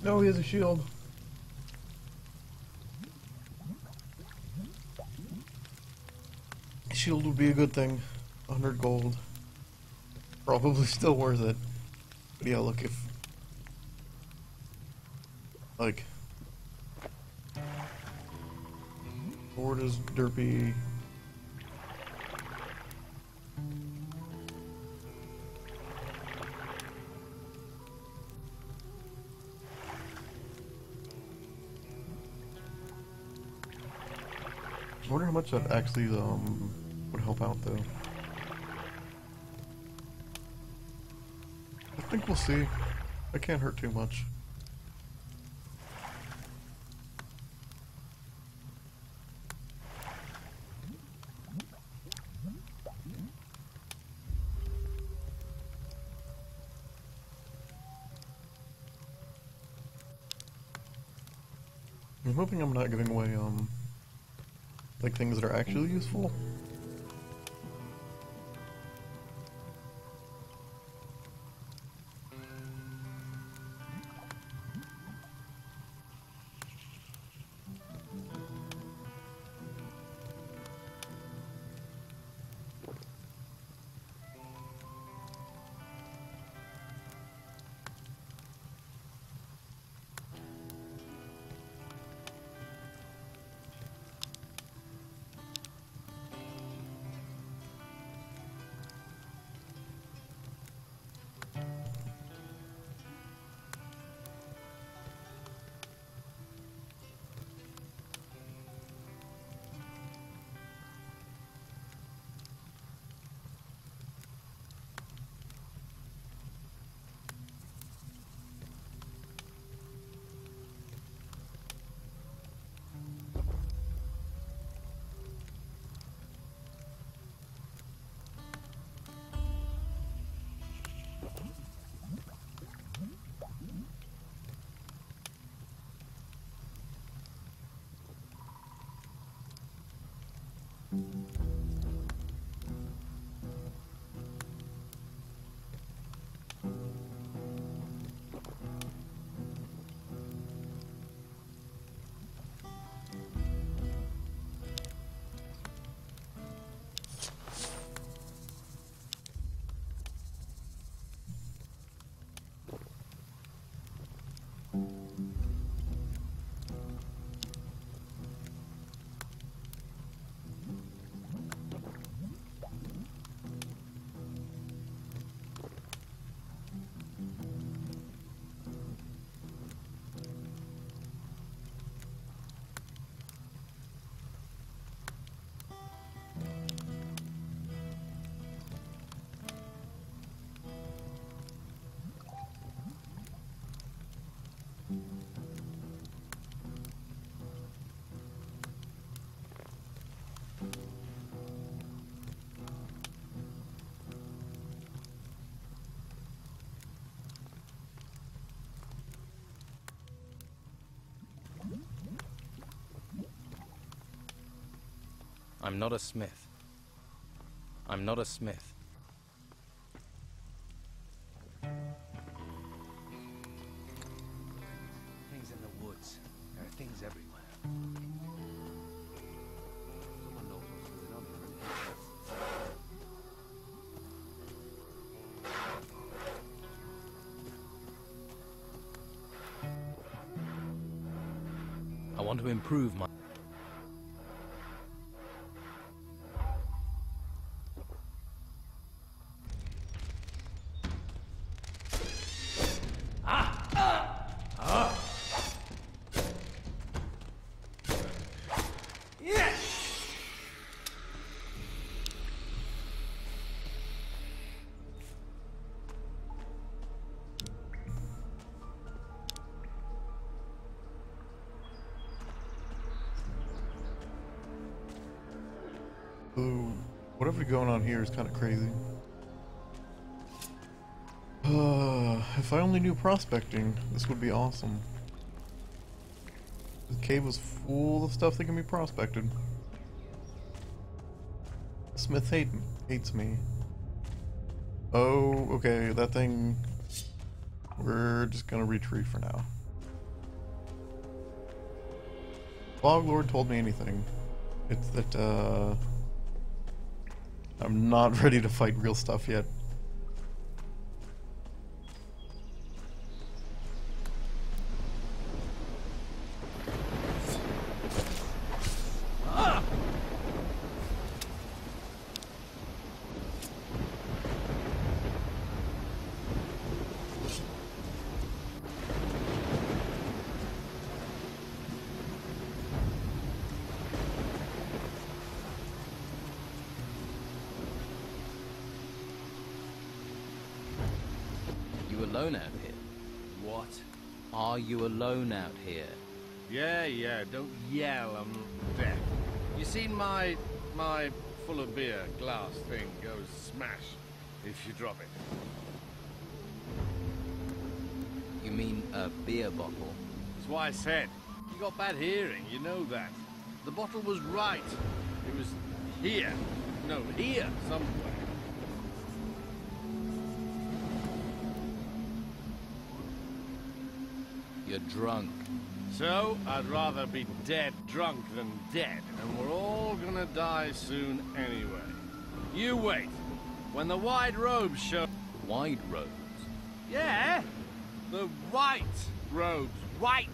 No, he has a shield. Shield would be a good thing. 100 gold. Probably still worth it. But yeah, look, if... like... Sword is derpy. I wonder how much that actually would help out though. I think we'll see. That can't hurt too much. I'm hoping I'm not giving away, like things that are actually useful.
I'm not a smith. I'm not a smith.
Things in the woods. There are things everywhere. Someone knows what's going on here.
I want to improve my...
So, whatever's going on here is kind of crazy. If I only knew prospecting, this would be awesome. The cave was full of stuff that can be prospected. Smith hates me. Oh, okay, that thing... We're just gonna retreat for now. Boglord told me anything. It's that, I'm not ready to fight real stuff yet.
alone out here?
What?
Are you alone out here?
Yeah, don't yell, I'm not deaf. You seen my full of beer glass thing goes smash if you drop it.
You mean a beer bottle?
That's why I said. You got bad hearing, you know that. The bottle was right. It was here. No, here, somewhere.
You're drunk.
So, I'd rather be dead drunk than dead, and we're all gonna die soon anyway. You wait. When the white robes show...
White robes?
Yeah! The white robes. White!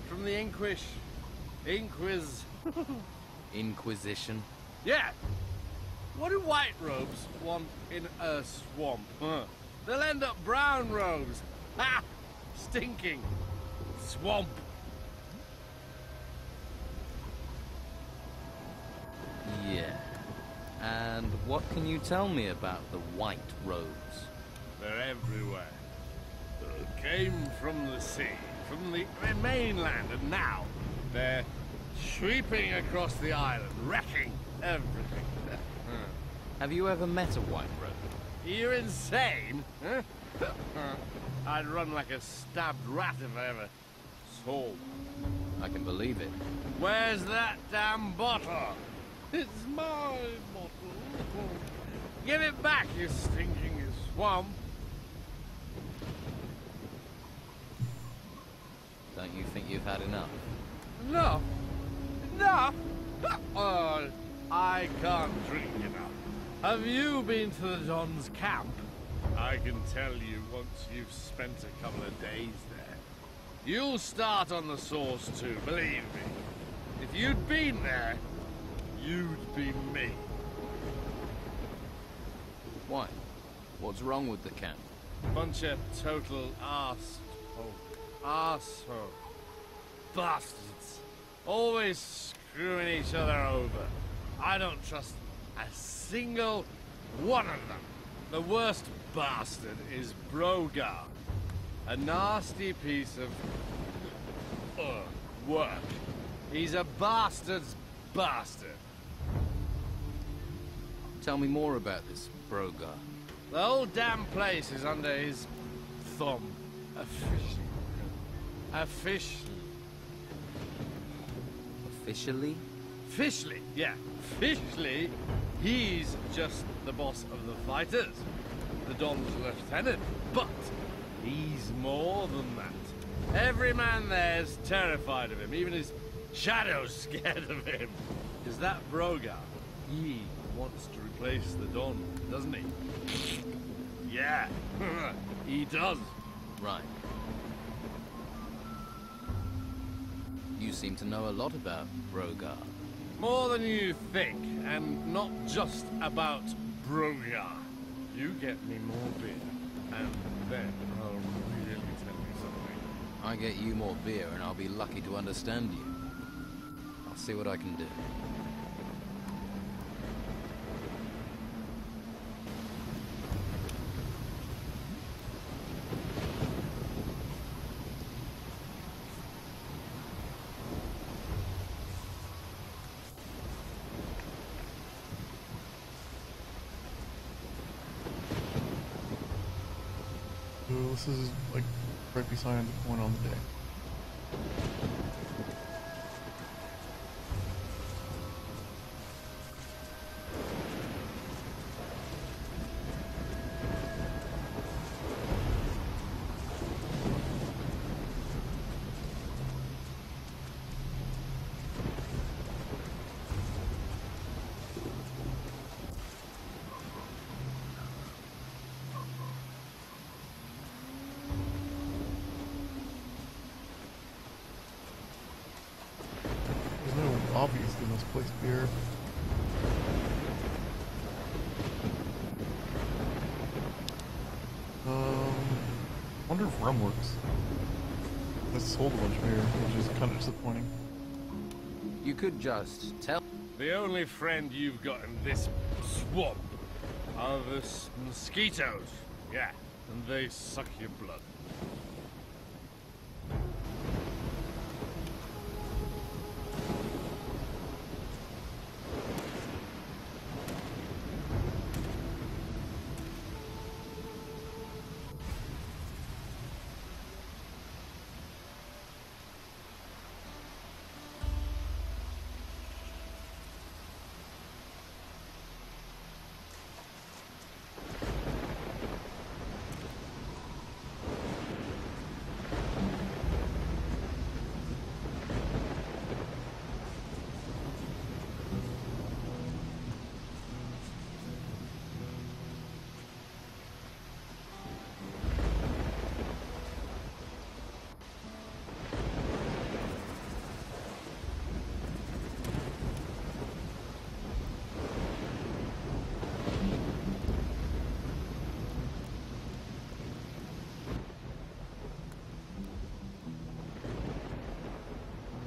From the
Inquisition?
Yeah! What do white robes want in a swamp? They'll end up brown robes. Ha! Stinking. Swamp.
Yeah. And what can you tell me about the white robes?
They're everywhere. They came from the sea, from the mainland, and now they're sweeping across the island, wrecking everything.
Have you ever met a white robe?
You're insane? Huh? I'd run like a stabbed rat if I ever saw one.
I can believe it.
Where's that damn bottle? It's my bottle. Give it back, you stinking swamp.
Don't you think you've had enough?
Enough? Enough? Oh, I can't drink enough. Have you been to the Don's camp? I can tell you once you've spent a couple of days there. You'll start on the sauce too, believe me. If you'd been there, you'd be me.
Why? What's wrong with the camp?
Bunch of total arsehole. Bastards. Always screwing each other over. I don't trust a single one of them. The worst bastard is Brogar. A nasty piece of work. He's a bastard's bastard.
Tell me more about this Brogar.
The whole damn place is under his thumb.
Officially?
Officially, yeah. Officially, he's just the boss of the fighters. The Don's lieutenant. But he's more than that. Every man there's terrified of him. Even his shadow's scared of him. Is that Brogar? He wants to replace the Don, doesn't he? Yeah, he does.
Right. You seem to know a lot about Brogar.
More than you think, and not just about Brogar. You get me more beer, and then I'll really tell you something.
I get you more beer, and I'll be lucky to understand you. I'll see what I can do.
This is like right beside the point on the day. Obviously misplaced beer. Wonder if rum works. I sold a bunch of beer, which is kind of disappointing.
You could just tell.
The only friend you've got in this swamp are the mosquitoes. Yeah,
and they suck your blood.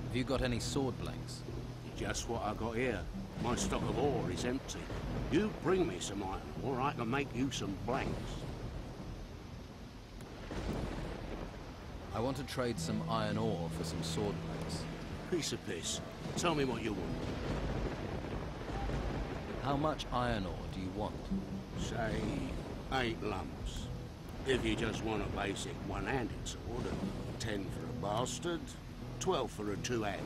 Have you got any sword blanks?
Just what I got here. My stock of ore is empty. You bring me some iron, or I can make you some blanks.
I want to trade some iron ore for some sword blanks.
Piece of piss. Tell me what you want.
How much iron ore do you want?
Say, 8 lumps. If you just want a basic one-handed sword, 10 for a bastard, 12 for a two-handed.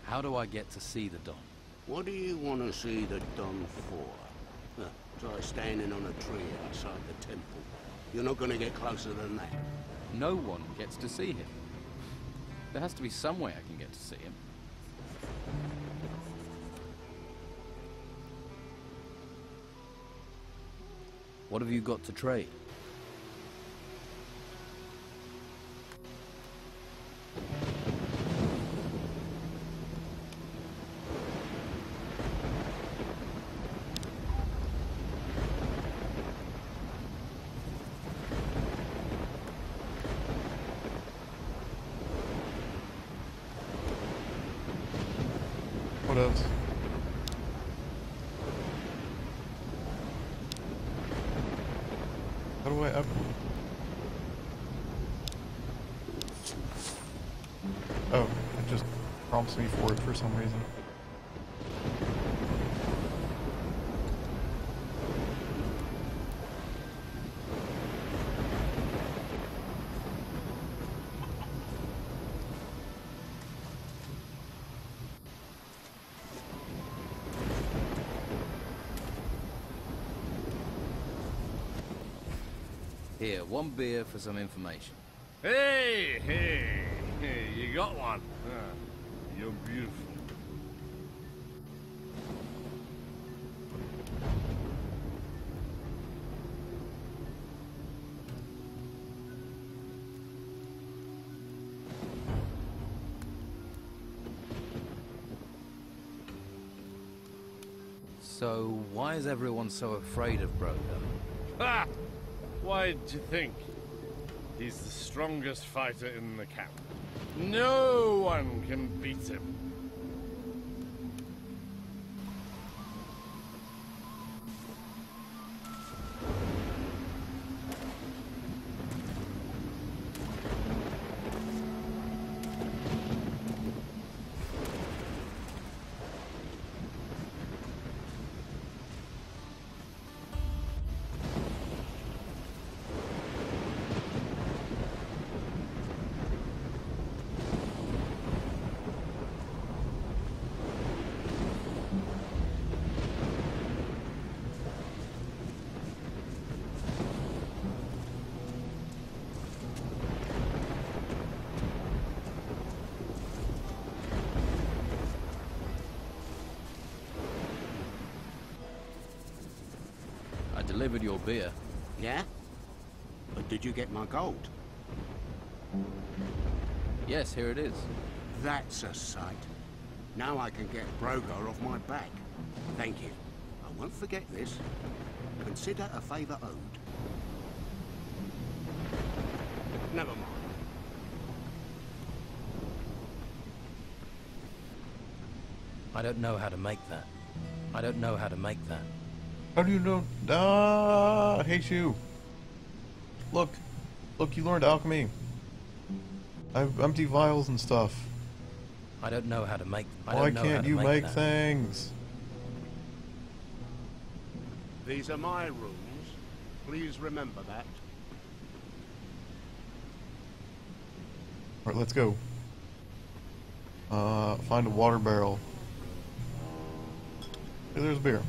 How do I get to see the Don?
What do you want to see the Don for? Huh, try standing on a tree outside the temple. You're not going to get closer than that.
No one gets to see him. There has to be some way I can get to see him. What have you got to trade?
What else? How do I up? Oh, it just prompts me for it for some reason.
Here, one beer for some information.
Hey, you got one. You're beautiful.
So, why is everyone so afraid of Broga?
Ha! Why'd you think? He's the strongest fighter in the camp. No one can beat him.
Delivered your beer.
Yeah? But did you get my gold?
Yes, here it is.
That's a sight. Now I can get Brogar off my back. Thank you. I won't forget this. Consider a favour owed. Never mind.
I don't know how to make that. I don't know how to make that.
How do you know? Ah, I hate you. Look, look, you learned alchemy. I have empty vials and stuff.
I don't know how to make.
Why can't you make things?
These are my rules. Please remember that.
Alright, let's go. Find a water barrel. Hey, there's beer.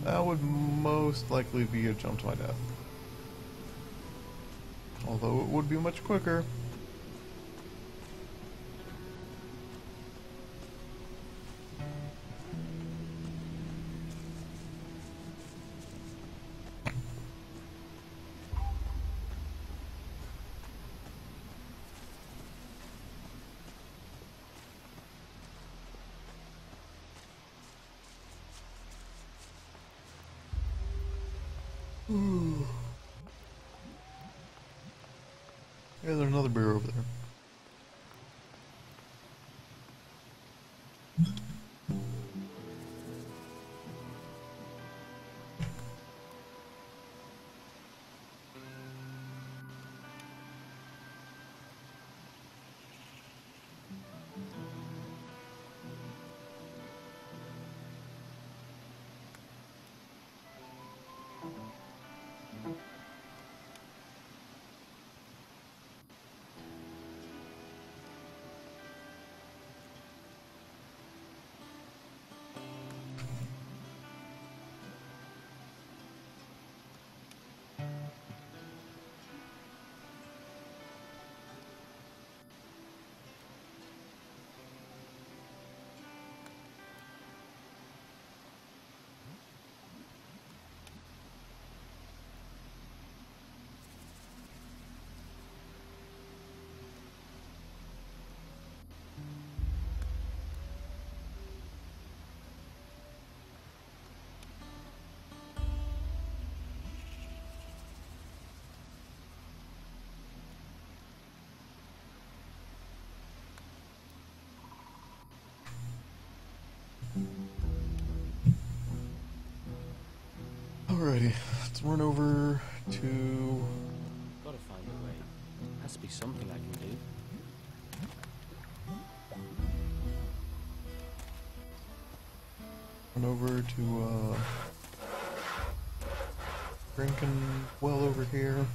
That would most likely be a jump to my death. Although it would be much quicker. Ooh. Yeah, there's another beer over there. Alrighty, let's run over to...
Gotta find a way. Has to be something I can do.
Run over to, drinking well over here.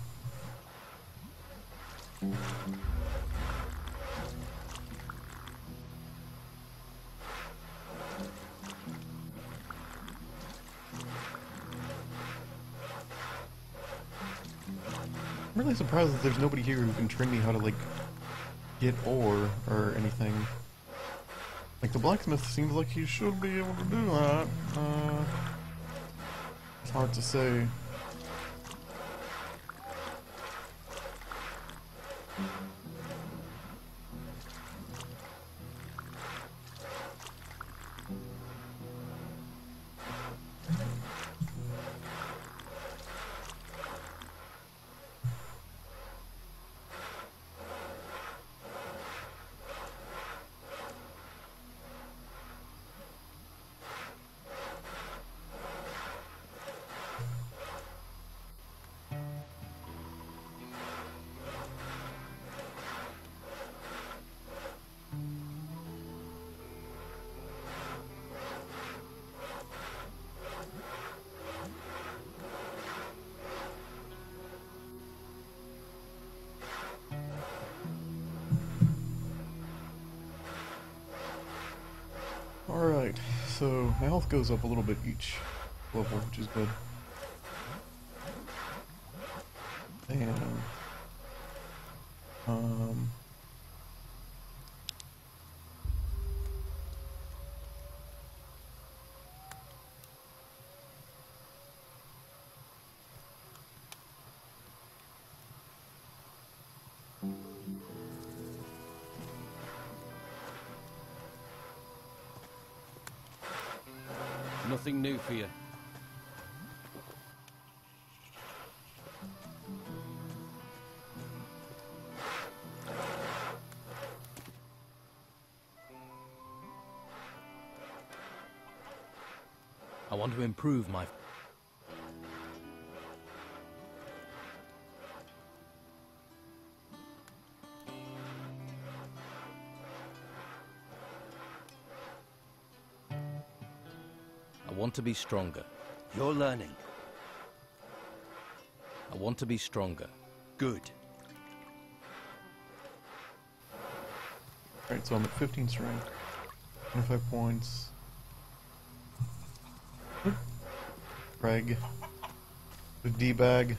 I'm really surprised that there's nobody here who can train me how to, like, get ore or anything. Like, the blacksmith seems like he should be able to do that. It's hard to say. Alright, so my health goes up a little bit each level, which is good. And,
Nothing new for you.
I want to improve my... I want to be stronger.
You're learning.
I want to be stronger.
Good.
Alright, so I'm at 15 strength. 25 points. Craig. The D-bag.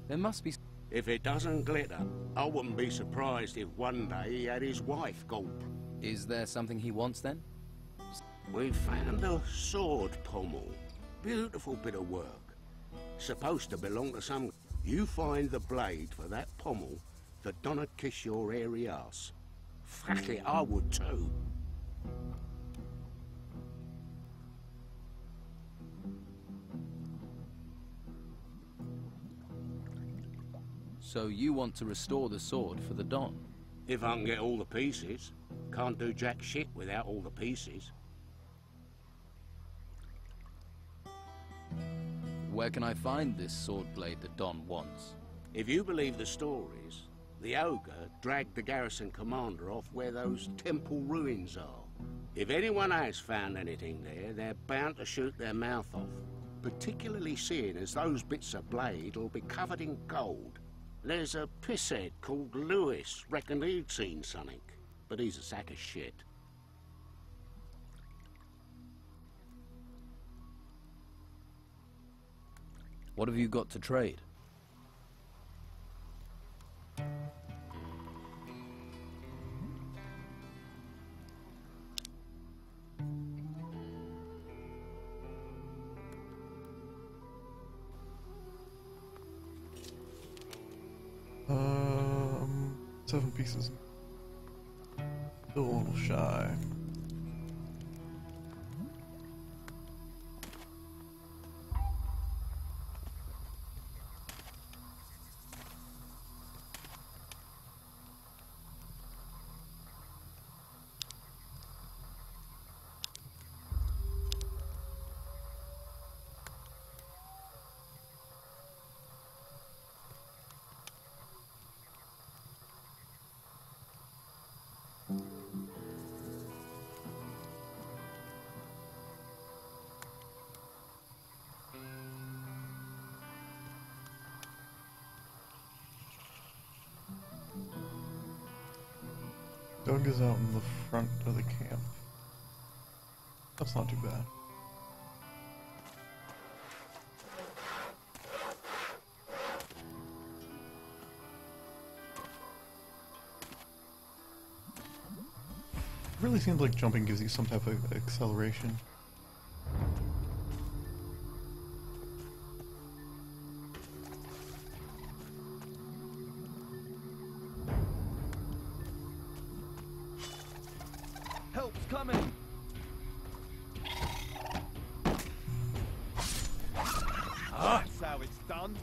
There must be...
If it doesn't glitter, I wouldn't be surprised if one day he had his wife gulp.
Is there something he wants then?
We found a sword pommel. Beautiful bit of work. Supposed to belong to some... You find the blade for that pommel, the donna kiss your hairy ass. Fuck it, I would too.
So you want to restore the sword for the Don?
If I can get all the pieces. Can't do jack shit without all the pieces.
Where can I find this sword blade that Don wants?
If you believe the stories, the ogre dragged the garrison commander off where those temple ruins are. If anyone has found anything there, they're bound to shoot their mouth off. Particularly seeing as those bits of blade will be covered in gold. There's a pisshead called Lewis, reckoned he'd seen something, but he's a sack of shit.
What have you got to trade?
Um, 7 pieces. Still a little shy. Doug is out in the front of the camp. That's not too bad. It really seems like jumping gives you some type of acceleration.
Help's coming! That's how it's done.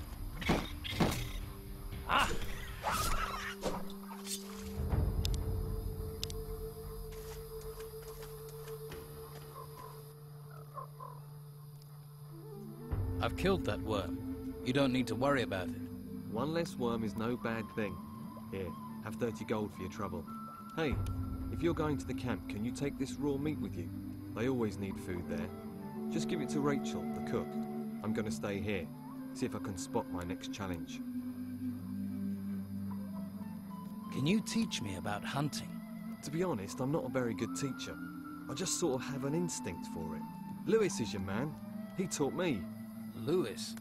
I've killed that worm. You don't need to worry about it.
One less worm is no bad thing. Here, have 30 gold for your trouble. Hey, if you're going to the camp, can you take this raw meat with you? They always need food there. Just give it to Rachel, the cook. I'm gonna stay here. See if I can spot my next challenge.
Can you teach me about hunting?
To be honest, I'm not a very good teacher. I just sort of have an instinct for it. Lewis is your man. He taught me.
Lewis?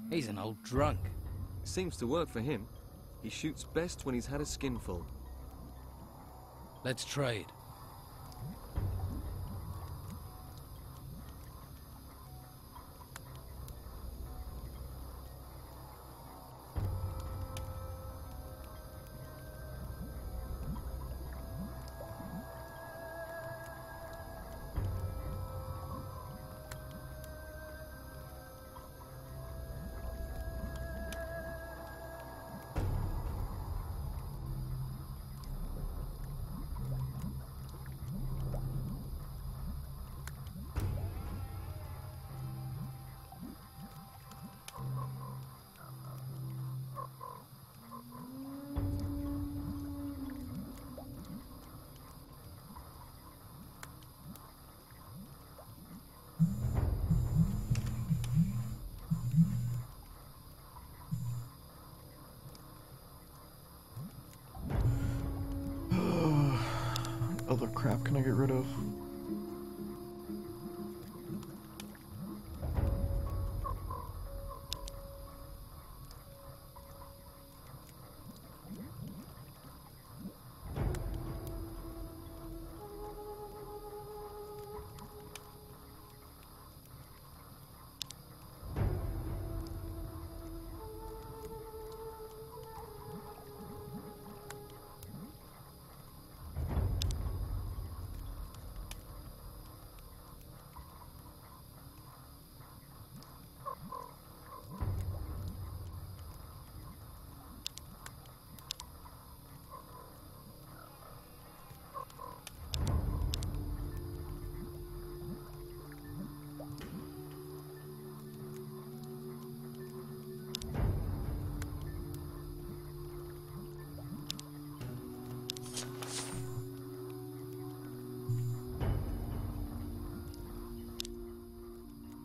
He's an old drunk.
It seems to work for him. He shoots best when he's had a skinful.
Let's trade.
other crap can I get rid of?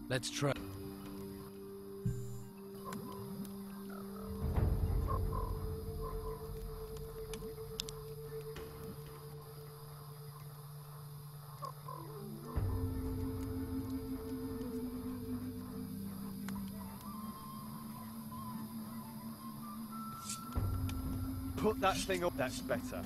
Let's try.
Put that thing up, that's better.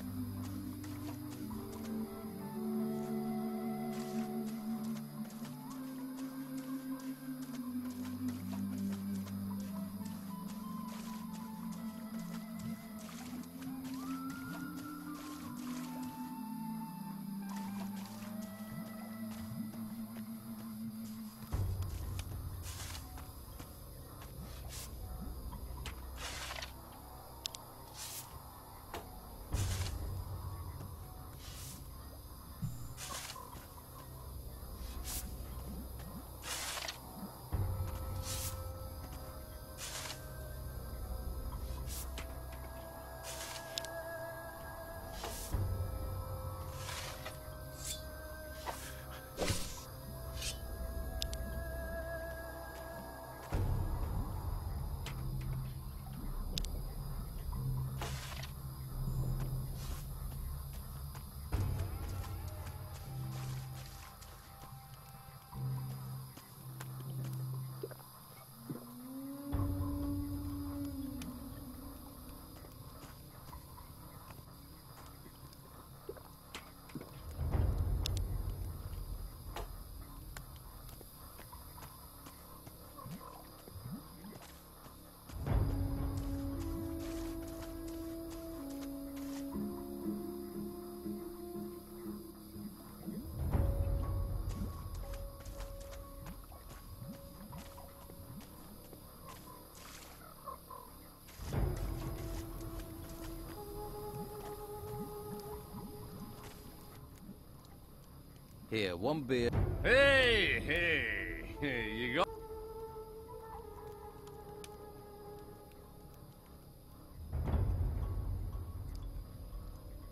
Here, one beer.
Hey, you got...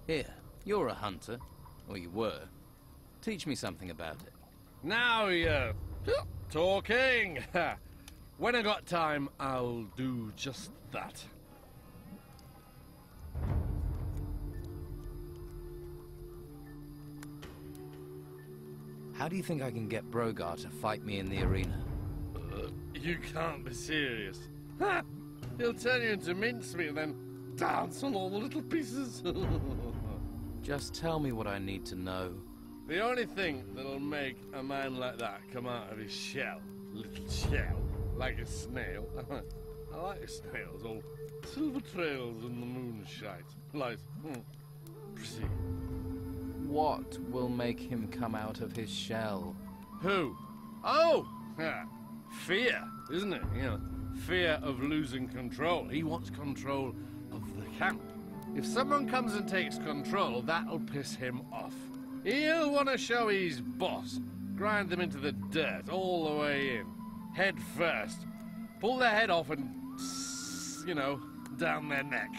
Here, you're a hunter. Or you were. Teach me something about it.
Now you're talking. When I got time, I'll do just that.
How do you think I can get Brogar to fight me in the arena?
You can't be serious. Ha! He'll turn you into mincemeat and then dance on all the little pieces.
Just tell me what I need to know.
The only thing that'll make a man like that come out of his shell, little shell, like a snail. I like snails, all silver trails in the moonshine. Like, proceed.
What will make him come out of his shell?
Who? Oh! Yeah. Fear, isn't it? You know, fear of losing control. He wants control of the camp. If someone comes and takes control, that'll piss him off. He'll want to show he's boss. Grind them into the dirt all the way in. Head first. Pull their head off and, you know, down their neck.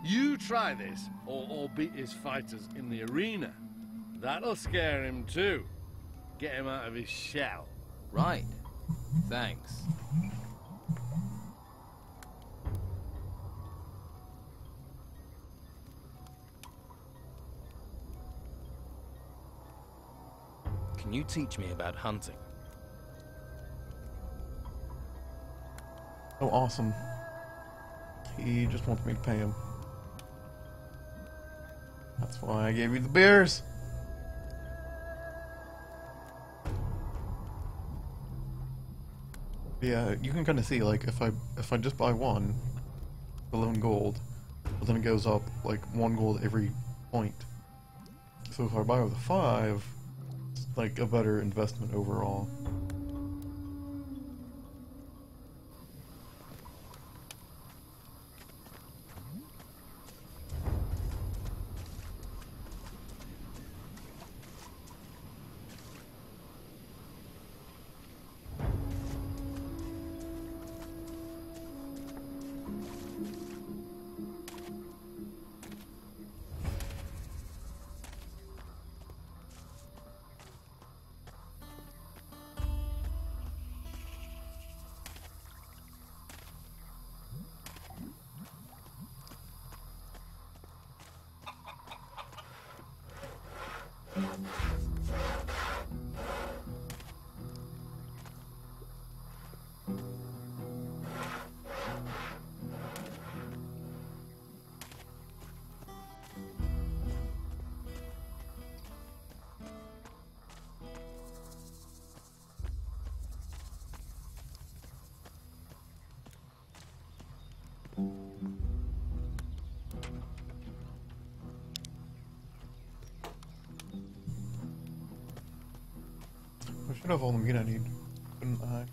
You try this, or beat his fighters in the arena. That'll scare him too. Get him out of his shell.
Right. Thanks. Can you teach me about hunting?
Oh, awesome. He just wants me to pay him. That's why I gave you the beers. Yeah, you can kind of see, like, if I just buy one, 11 gold, but then it goes up like 1 gold every point. So if I buy with a 5, it's like a better investment overall. I should have all the meat I need, shouldn't I?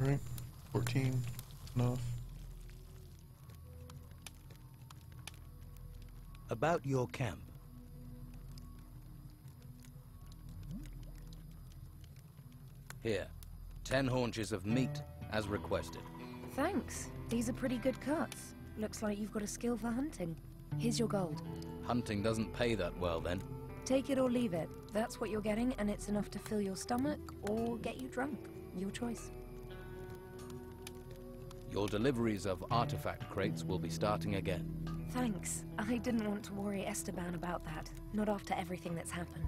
Right, 14, enough.
About your camp. Here, 10 haunches of meat, as requested.
Thanks. These are pretty good cuts. Looks like you've got a skill for hunting. Here's your gold.
Hunting doesn't pay that well, then.
Take it or leave it. That's what you're getting, and it's enough to fill your stomach or get you drunk. Your choice.
Your deliveries of artifact crates will be starting again.
Thanks. I didn't want to worry Esteban about that. Not after everything that's happened.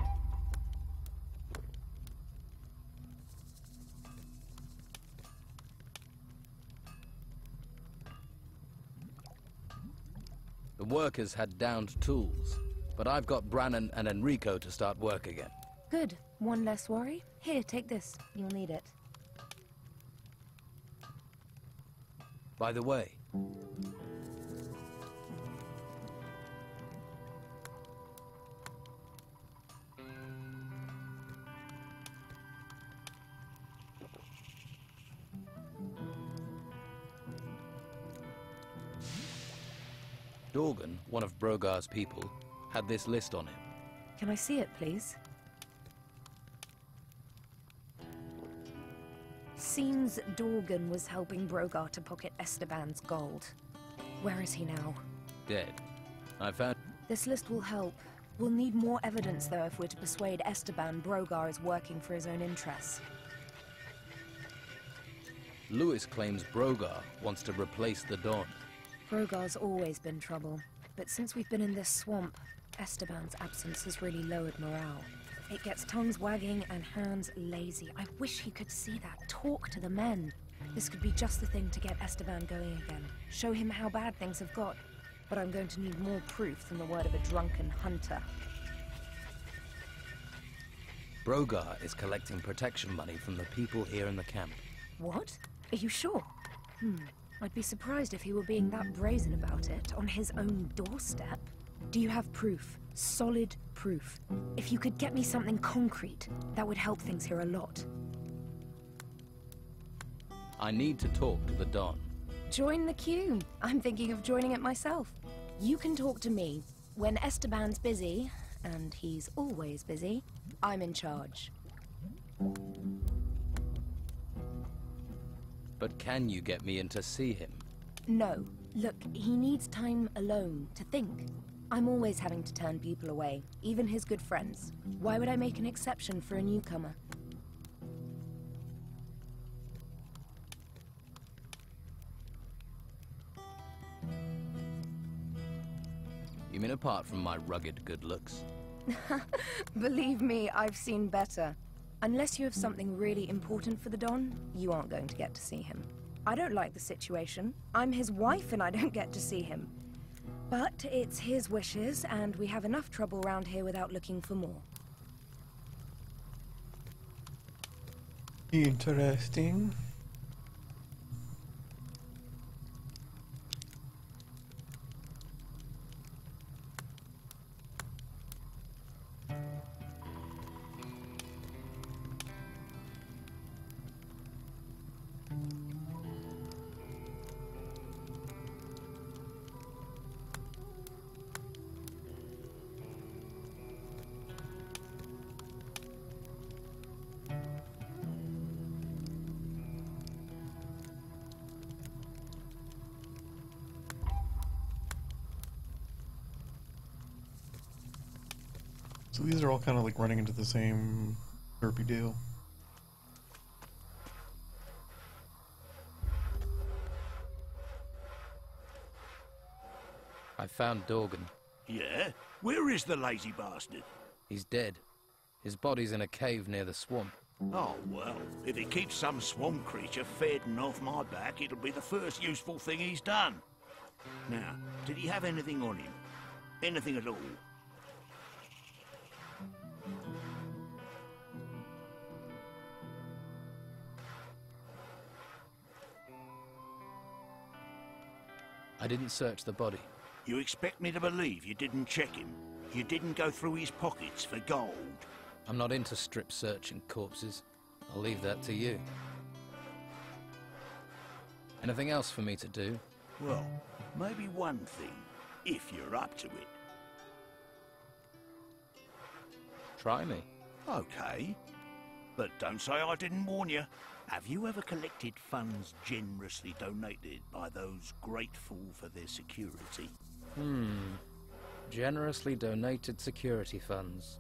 The workers had downed tools, but I've got Brannon and Enrico to start work again.
Good. One less worry. Here, take this. You'll need it.
By the way, Dorgan, one of Brogar's people, had this list on him.
Can I see it, please? Seems Dorgan was helping Brogar to pocket Esteban's gold. Where is he now?
Dead. I found...
This list will help. We'll need more evidence, though, if we're to persuade Esteban Brogar is working for his own interests.
Lewis claims Brogar wants to replace the Don.
Brogar's always been trouble, but since we've been in this swamp, Esteban's absence has really lowered morale. It gets tongues wagging and hands lazy. I wish he could see that. Talk to the men. This could be just the thing to get Esteban going again. Show him how bad things have got. But I'm going to need more proof than the word of a drunken hunter.
Brogar is collecting protection money from the people here in the camp.
What? Are you sure? I'd be surprised if he were being that brazen about it on his own doorstep. Do you have proof? Solid proof. If you could get me something concrete, that would help things here a lot.
I need to talk to the Don.
Join the queue. I'm thinking of joining it myself. You can talk to me. When Esteban's busy, and he's always busy, I'm in charge.
But can you get me in to see him?
No. Look, he needs time alone to think. I'm always having to turn people away, even his good friends. Why would I make an exception for a newcomer?
You mean apart from my rugged good looks?
Believe me, I've seen better. Unless you have something really important for the Don, you aren't going to get to see him. I don't like the situation. I'm his wife and I don't get to see him. But it's his wishes, and we have enough trouble around here without looking for more.
Interesting. So these are all kind of like running into the same derpy deal.
I found Dorgan.
Yeah? Where is the lazy bastard?
He's dead. His body's in a cave near the swamp.
Oh, well, if he keeps some swamp creature feeding off my back, it'll be the first useful thing he's done. Now, did he have anything on him? Anything at all?
I didn't search the body.
You expect me to believe you didn't check him? You didn't go through his pockets for gold?
I'm not into strip searching corpses. I'll leave that to you. Anything else for me to do?
Well, maybe one thing, if you're up to it.
Try me.
Okay. But don't say I didn't warn you. Have you ever collected funds generously donated by those grateful for their security?
Generously donated security funds.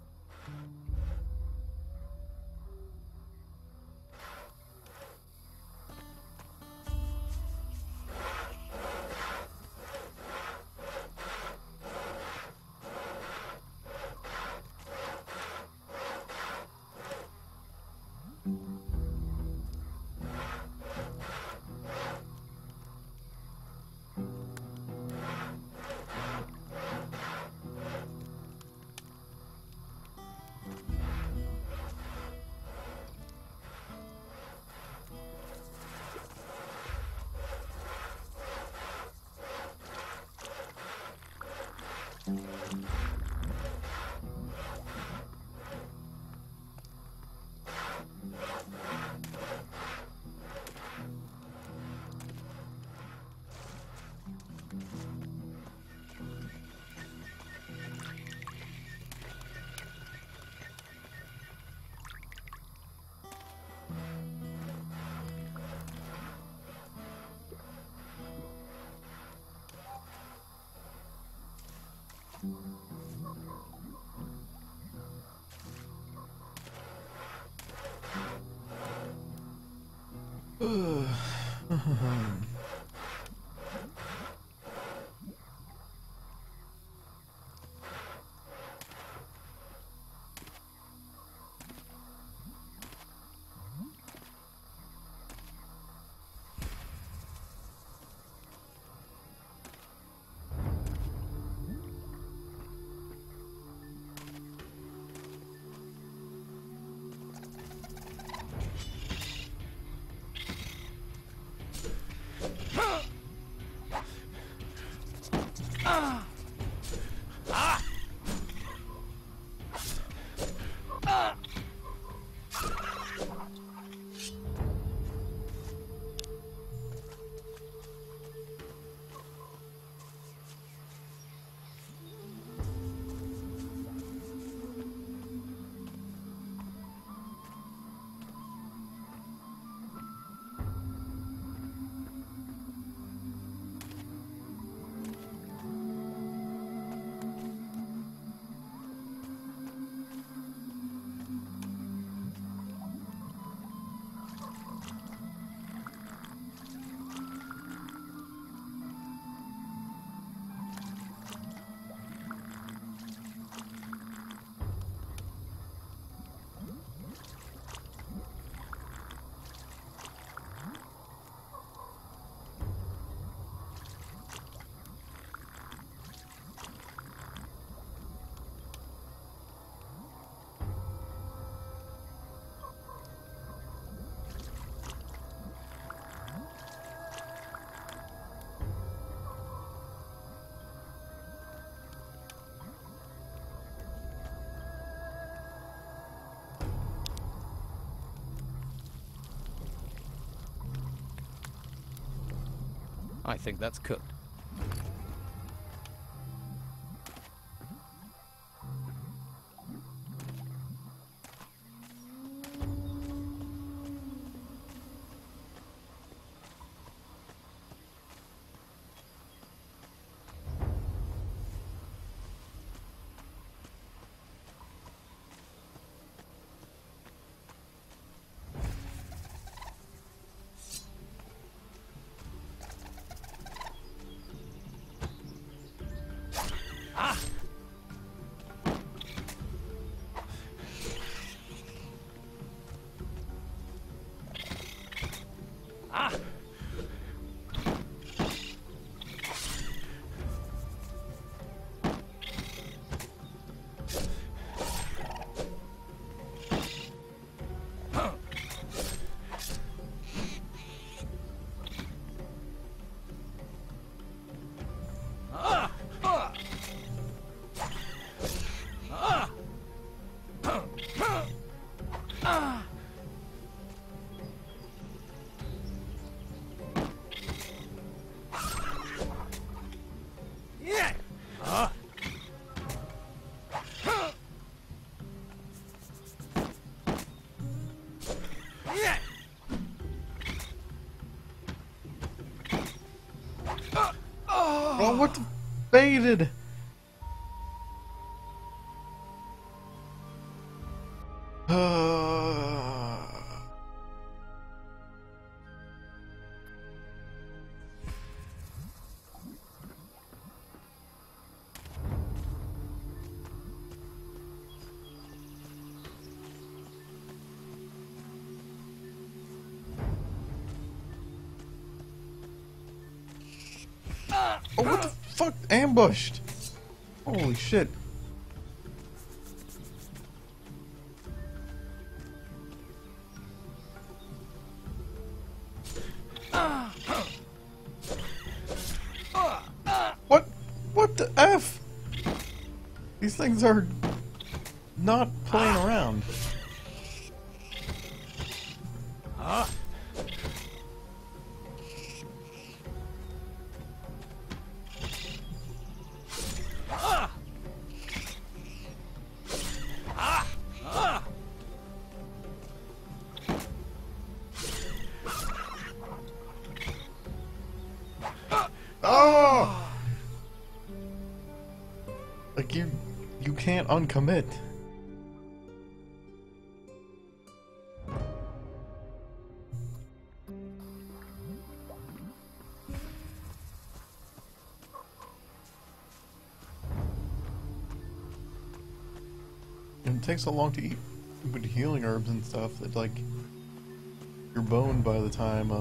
I think that's cooked.
Oh, what the baited? Oh, what the fuck? Ambushed! Holy shit. What? What the F? These things are not playing around. Oh! Like you can't uncommit. And it takes so long to eat with healing herbs and stuff that like you're boned by the time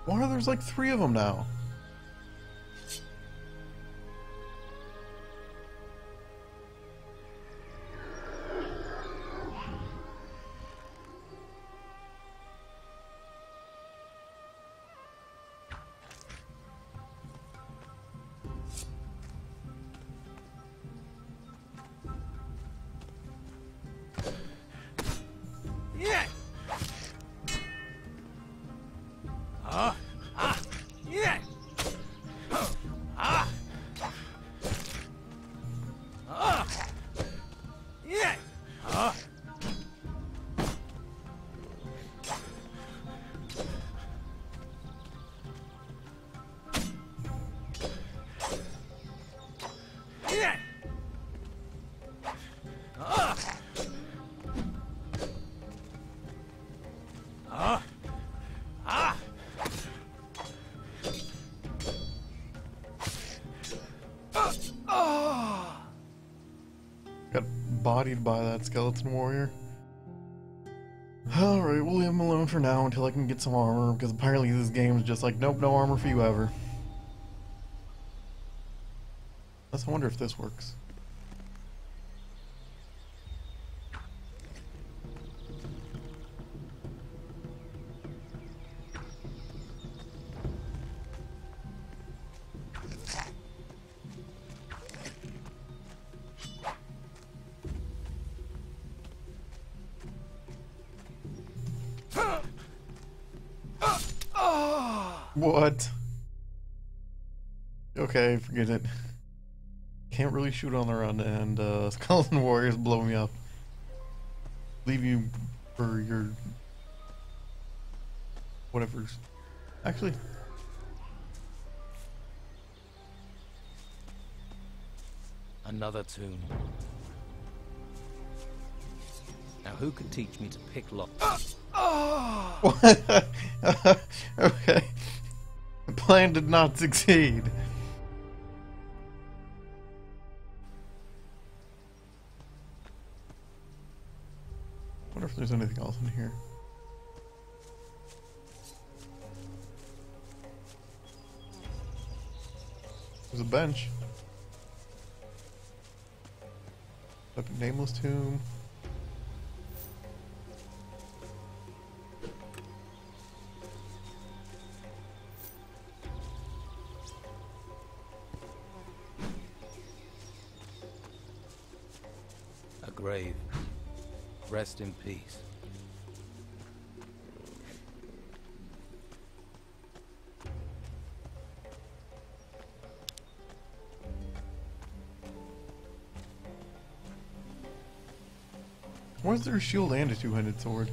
why are there's like 3 of them now? bodied by that skeleton warrior. Alright, we'll leave him alone for now until I can get some armor, because apparently this game is just like, nope, no armor for you ever. I wonder if this works. What? Okay, forget it. Can't really shoot on the run, and skeleton warriors blow me up. Leave you for your whatever's. Actually,
another tomb. Now, who could teach me to pick locks?
Okay. The plan did not succeed. I wonder if there's anything else in here. There's a bench. A nameless tomb.
A grave. Rest in peace.
Why is there a shield and a two-handed sword?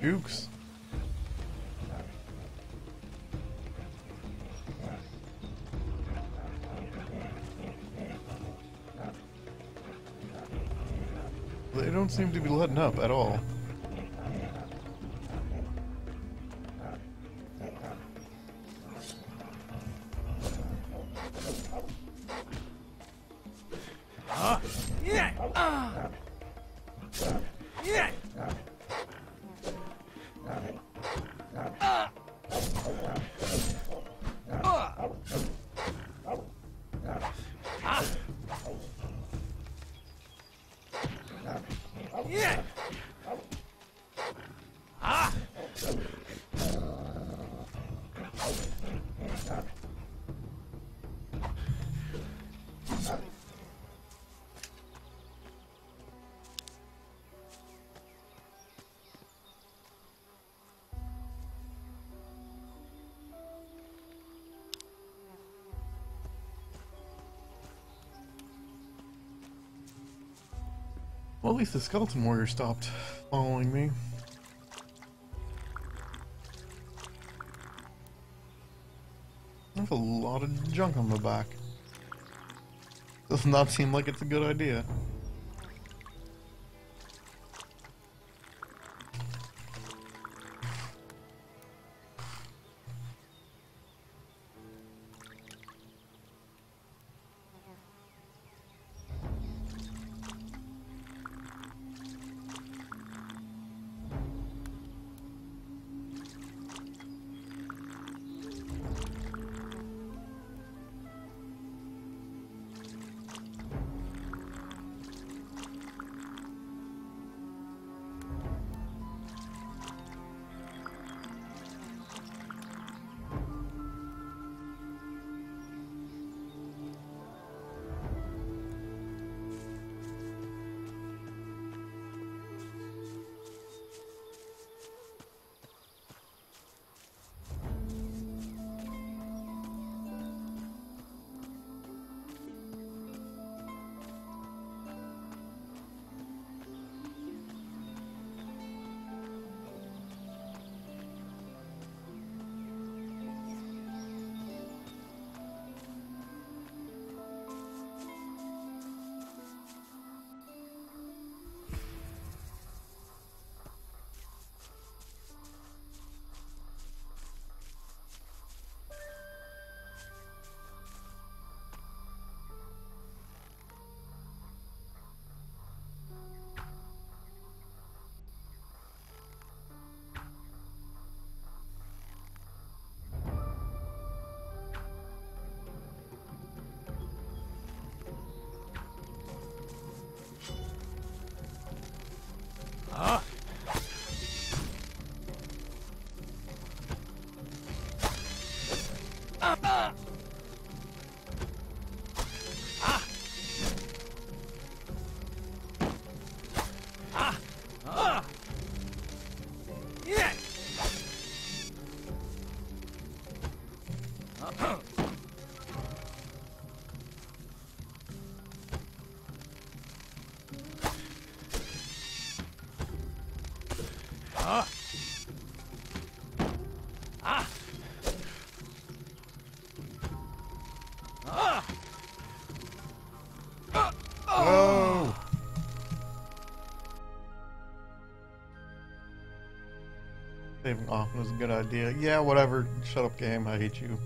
Dukes. They don't seem to be letting up at all. Well, at least the skeleton warrior stopped following me. I have a lot of junk on my back. Does not seem like it's a good idea. Oh! Saving off was a good idea. Yeah, whatever. Shut up, game. I hate you.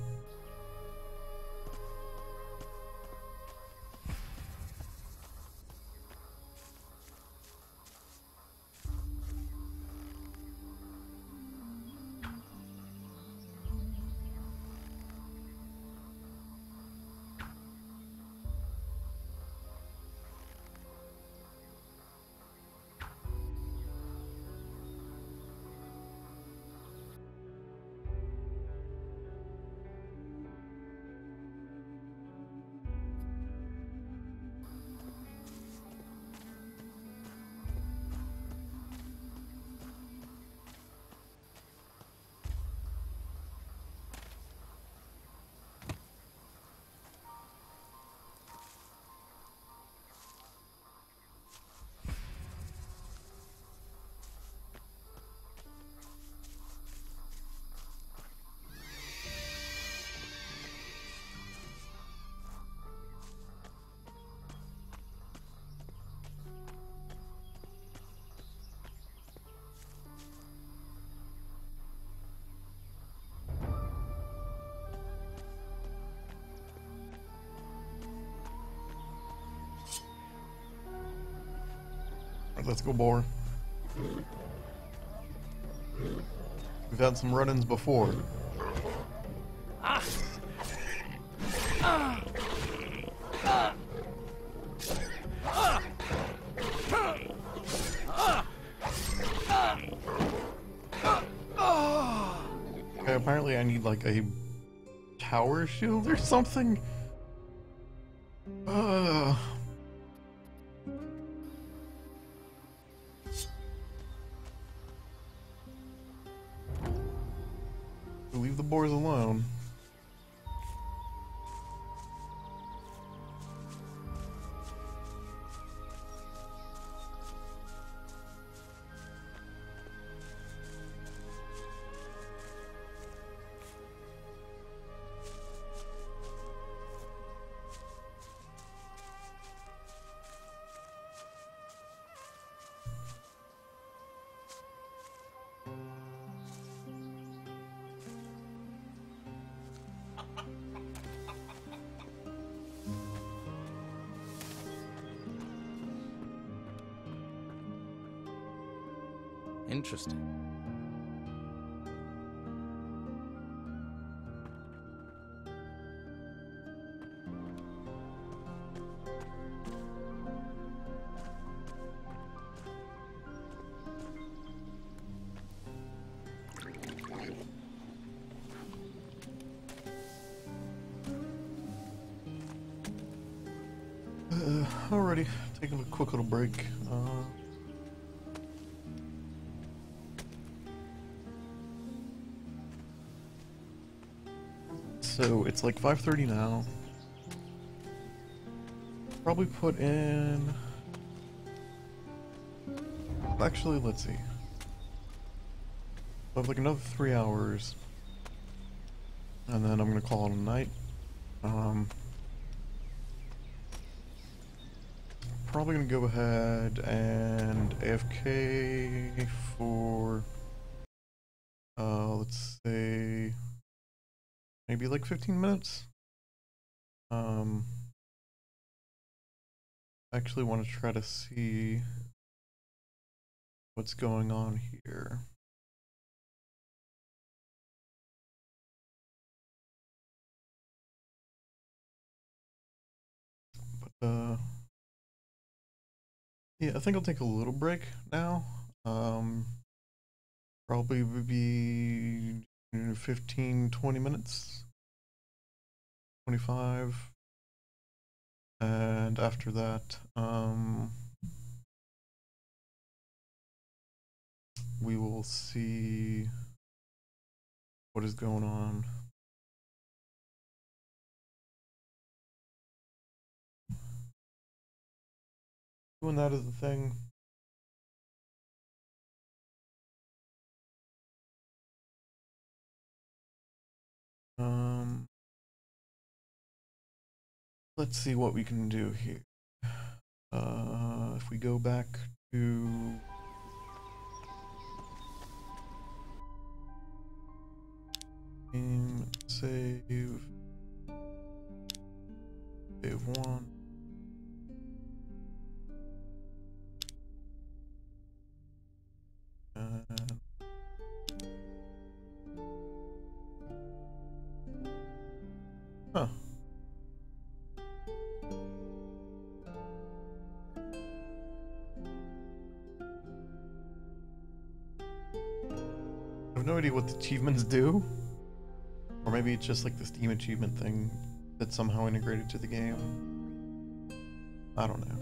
Alright, let's go, boar. We've had some run-ins before. Okay, apparently I need like a tower shield or something. Leave the boars alone.
Interesting.
Alrighty, taking a quick little break. So it's like 5:30 now. Probably put in. Actually, let's see. I have like another 3 hours, and then I'm gonna call it a night. Probably gonna go ahead and AFK for let's say maybe like 15 minutes. I actually want to try to see what's going on here. But yeah, I think I'll take a little break now. Probably would be 15-20 minutes. 25. And after that, we will see what is going on. Doing that is the thing. Let's see what we can do here. If we go back to game, save 1. Huh. I have no idea what the achievements do. Or maybe it's just like the Steam achievement thing that's somehow integrated to the game. I don't know.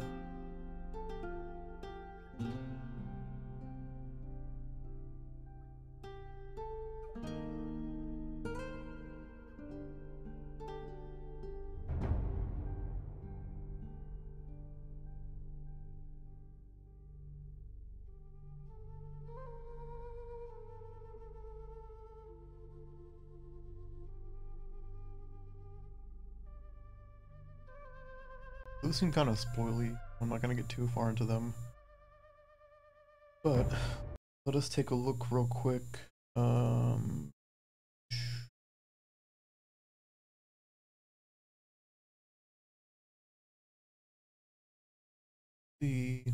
Those seem kind of spoily. I'm not gonna get too far into them. But let us take a look real quick. The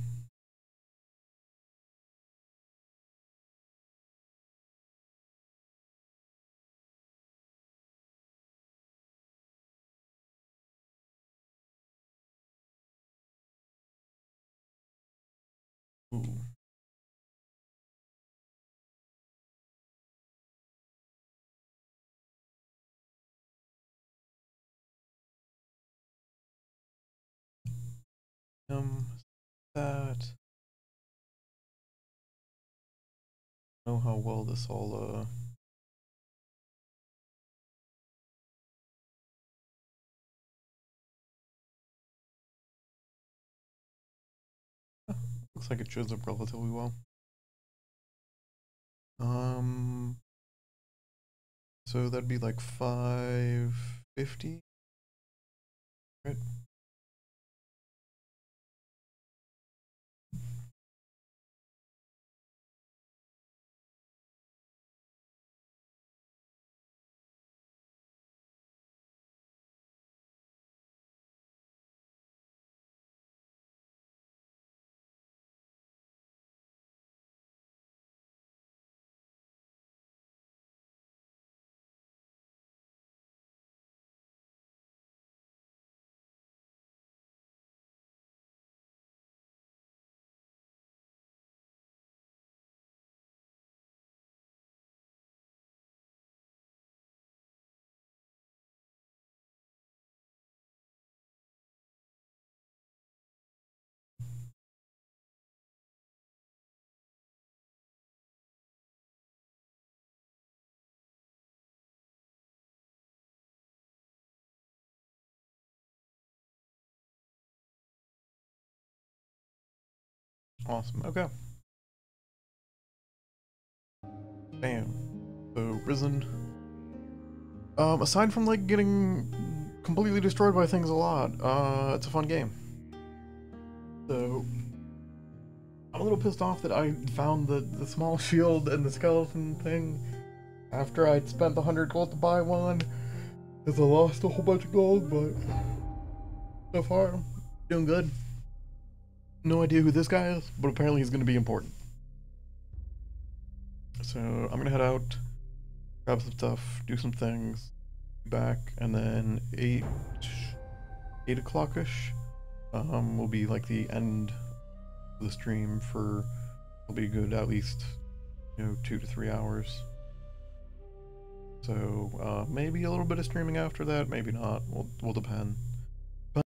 Ooh. That know how well this all looks like it shows up relatively well. So that'd be like 550, right? Awesome. Okay. Bam. So Risen. Aside from like getting completely destroyed by things a lot, it's a fun game. So I'm a little pissed off that I found the small shield and the skeleton thing after I'd spent 100 gold to buy one, because I lost a whole bunch of gold, but so far, doing good. No idea who this guy is, but apparently he's going to be important. So I'm going to head out, grab some stuff, do some things, be back, and then 8 o'clock-ish will be like the end of the stream for, it'll be good at least, 2 to 3 hours. So maybe a little bit of streaming after that, maybe not. Will depend.